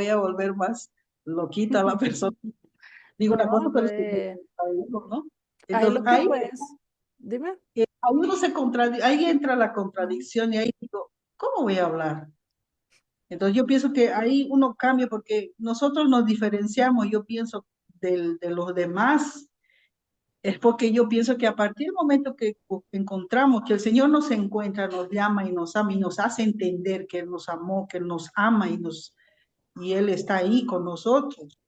a volver más loquita a la persona. Digo una cosa, No, pero es que ¿no? ahí Entonces, lo que pues, dime. ahí uno ahí entra la contradicción y ahí digo, ¿cómo voy a hablar? Entonces yo pienso que ahí uno cambia porque nosotros nos diferenciamos, yo pienso, de los demás Es porque yo pienso que a partir del momento que encontramos, que el Señor nos encuentra, nos llama y nos hace entender que Él nos amó, que Él nos ama y Él está ahí con nosotros.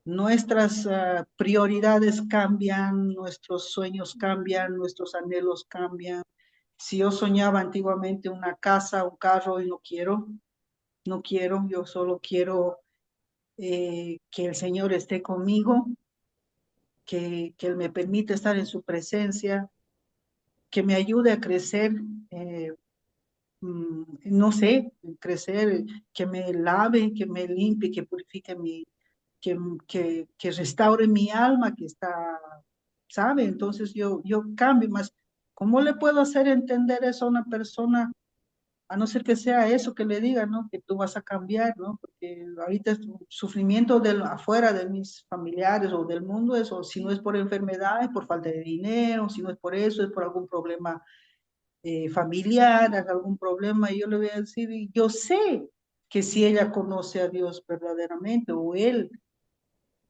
Nuestras prioridades cambian, nuestros sueños cambian, nuestros anhelos cambian. Si yo soñaba antiguamente una casa, un carro y no quiero, no quiero, yo solo quiero que el Señor esté conmigo, que Él me permita estar en su presencia, que me ayude a crecer, eh, no sé, crecer, que me lave, que me limpie, que purifique que, que restaure mi alma que está, ¿sabe? Entonces yo cambio más. ¿Cómo le puedo hacer entender eso a una persona? A no ser que sea eso que le diga, ¿no? Que tú vas a cambiar, ¿no? Porque ahorita es un sufrimiento del, afuera de mis familiares o del mundo, eso, si no es por enfermedad, es por falta de dinero, si no es por eso, es por algún problema familiar, algún problema, y yo le voy a decir, y yo sé que si ella conoce a Dios verdaderamente o él,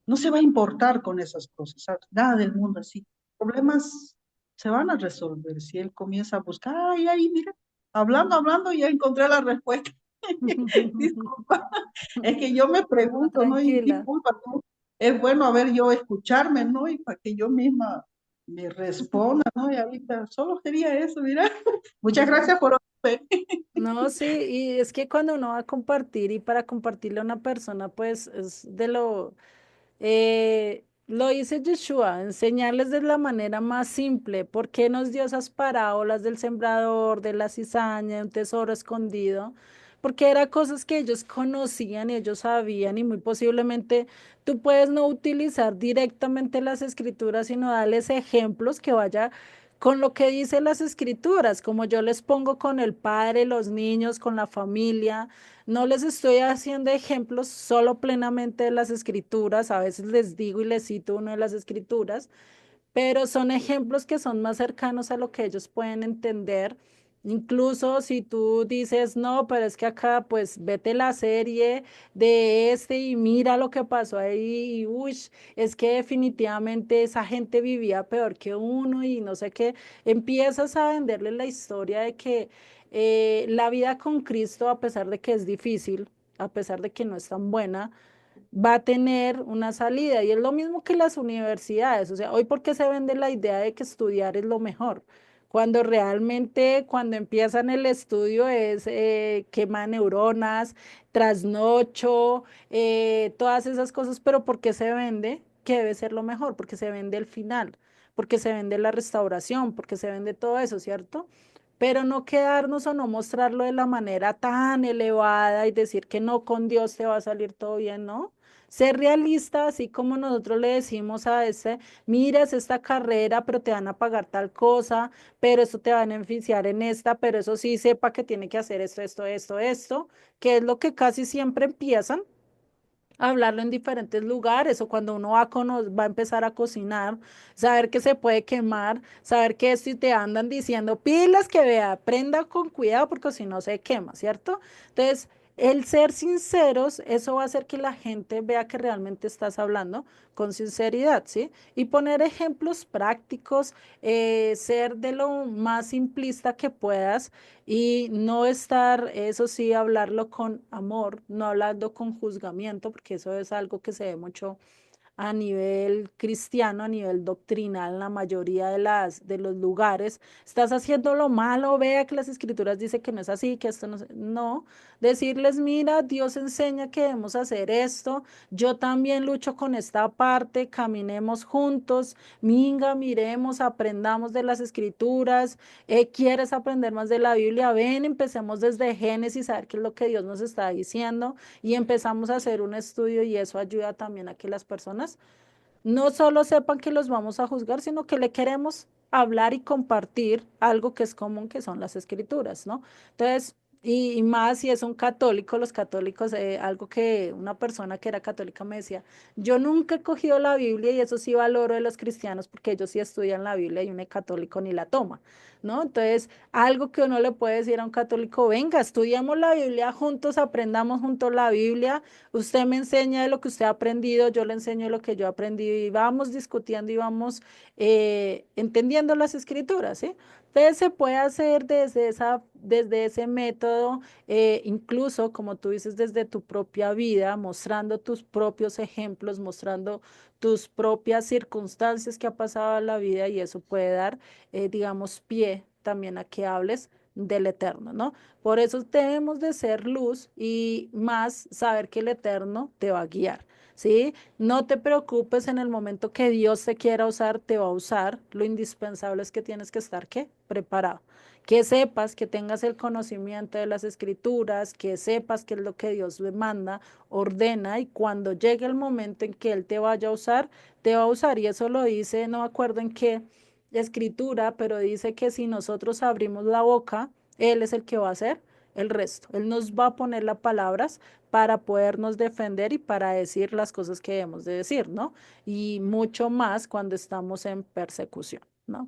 no se va a importar con esas cosas, ¿sabes? Nada del mundo así. Problemas se van a resolver si él comienza a buscar, ay, ay, mira, hablando, ya encontré la respuesta. Disculpa, es que yo me No, pregunto, ¿no? Y tranquila. disculpa, tú, es bueno, a ver, yo escucharme, ¿no? Y para que yo misma me responda, ¿no? Y ahorita solo sería eso, mira. Muchas gracias por oírme. No, sí, y es que cuando uno va a compartir y para compartirle a una persona, pues es de lo dice Yeshua, enseñarles de la manera más simple. ¿Por qué nos dio esas parábolas del sembrador, de la cizaña, de un tesoro escondido? Porque eran cosas que ellos conocían y ellos sabían y muy posiblemente tú puedes no utilizar directamente las escrituras, sino darles ejemplos que vaya con lo que dice las escrituras, como yo les pongo con el padre, los niños, con la familia. No les estoy haciendo ejemplos solo plenamente de las escrituras, a veces les digo y les cito una de las escrituras, pero son ejemplos que son más cercanos a lo que ellos pueden entender. Incluso si tú dices, no, pero es que acá, pues vete la serie de este y mira lo que pasó ahí, y uy, es que definitivamente esa gente vivía peor que uno y no sé qué, empiezas a venderle la historia de que la vida con Cristo, a pesar de que es difícil, a pesar de que no es tan buena, va a tener una salida. Y es lo mismo que las universidades. O sea, hoy por qué se vende la idea de que estudiar es lo mejor, cuando realmente cuando empiezan el estudio es quema neuronas, trasnocho, todas esas cosas, pero ¿por qué se vende? Que debe ser lo mejor, porque se vende el final, porque se vende la restauración, porque se vende todo eso, ¿cierto? Pero no quedarnos o no mostrarlo de la manera tan elevada y decir que no, con Dios te va a salir todo bien, ¿no? Ser realista, así como nosotros le decimos a ese, miras esta carrera, pero te van a pagar tal cosa, pero eso te va a beneficiar en esta, pero eso sí, sepa que tiene que hacer esto, que es lo que casi siempre empiezan hablarlo en diferentes lugares o cuando uno va a empezar a cocinar, saber que se puede quemar, saber que esto y te andan diciendo pilas que vea, prenda con cuidado porque si no se quema, ¿cierto? Entonces, el ser sinceros, eso va a hacer que la gente vea que realmente estás hablando con sinceridad, ¿sí? Y poner ejemplos prácticos, ser de lo más simplista que puedas y no estar, eso sí, hablarlo con amor, no hablando con juzgamiento, porque eso es algo que se ve mucho a nivel cristiano, a nivel doctrinal, en la mayoría de los lugares. Estás haciendo lo malo, vea que las escrituras dicen que no es así, que esto no, no, decirles, mira, Dios enseña que debemos hacer esto, yo también lucho con esta parte, caminemos juntos, minga, miremos, aprendamos de las escrituras, quieres aprender más de la Biblia, ven, empecemos desde Génesis a ver qué es lo que Dios nos está diciendo y empezamos a hacer un estudio y eso ayuda también a que las personas no solo sepan que los vamos a juzgar, sino que le queremos hablar y compartir algo que es común, que son las escrituras, ¿no? Entonces, Y más si es un católico, los católicos, algo que una persona que era católica me decía, yo nunca he cogido la Biblia y eso sí valoro de los cristianos porque ellos sí estudian la Biblia y un católico ni la toma, ¿no? Entonces, algo que uno le puede decir a un católico, venga, estudiamos la Biblia juntos, aprendamos juntos la Biblia, usted me enseña de lo que usted ha aprendido, yo le enseño de lo que yo he aprendido y vamos discutiendo y vamos entendiendo las escrituras, ¿sí? Entonces se puede hacer desde ese método, incluso como tú dices, desde tu propia vida, mostrando tus propios ejemplos, mostrando tus propias circunstancias que ha pasado en la vida y eso puede dar, digamos, pie también a que hables del eterno, ¿no? Por eso debemos de ser luz y más saber que el eterno te va a guiar. ¿Sí? No te preocupes en el momento que Dios te quiera usar, te va a usar. Lo indispensable es que tienes que estar, ¿qué? Preparado. Que sepas, que tengas el conocimiento de las escrituras, que sepas qué es lo que Dios le manda, ordena y cuando llegue el momento en que Él te vaya a usar, te va a usar. Y eso lo dice, no me acuerdo en qué escritura, pero dice que si nosotros abrimos la boca, Él es el que va a hacer el resto. Él nos va a poner las palabras para podernos defender y para decir las cosas que debemos de decir, ¿no? Y mucho más cuando estamos en persecución, ¿no?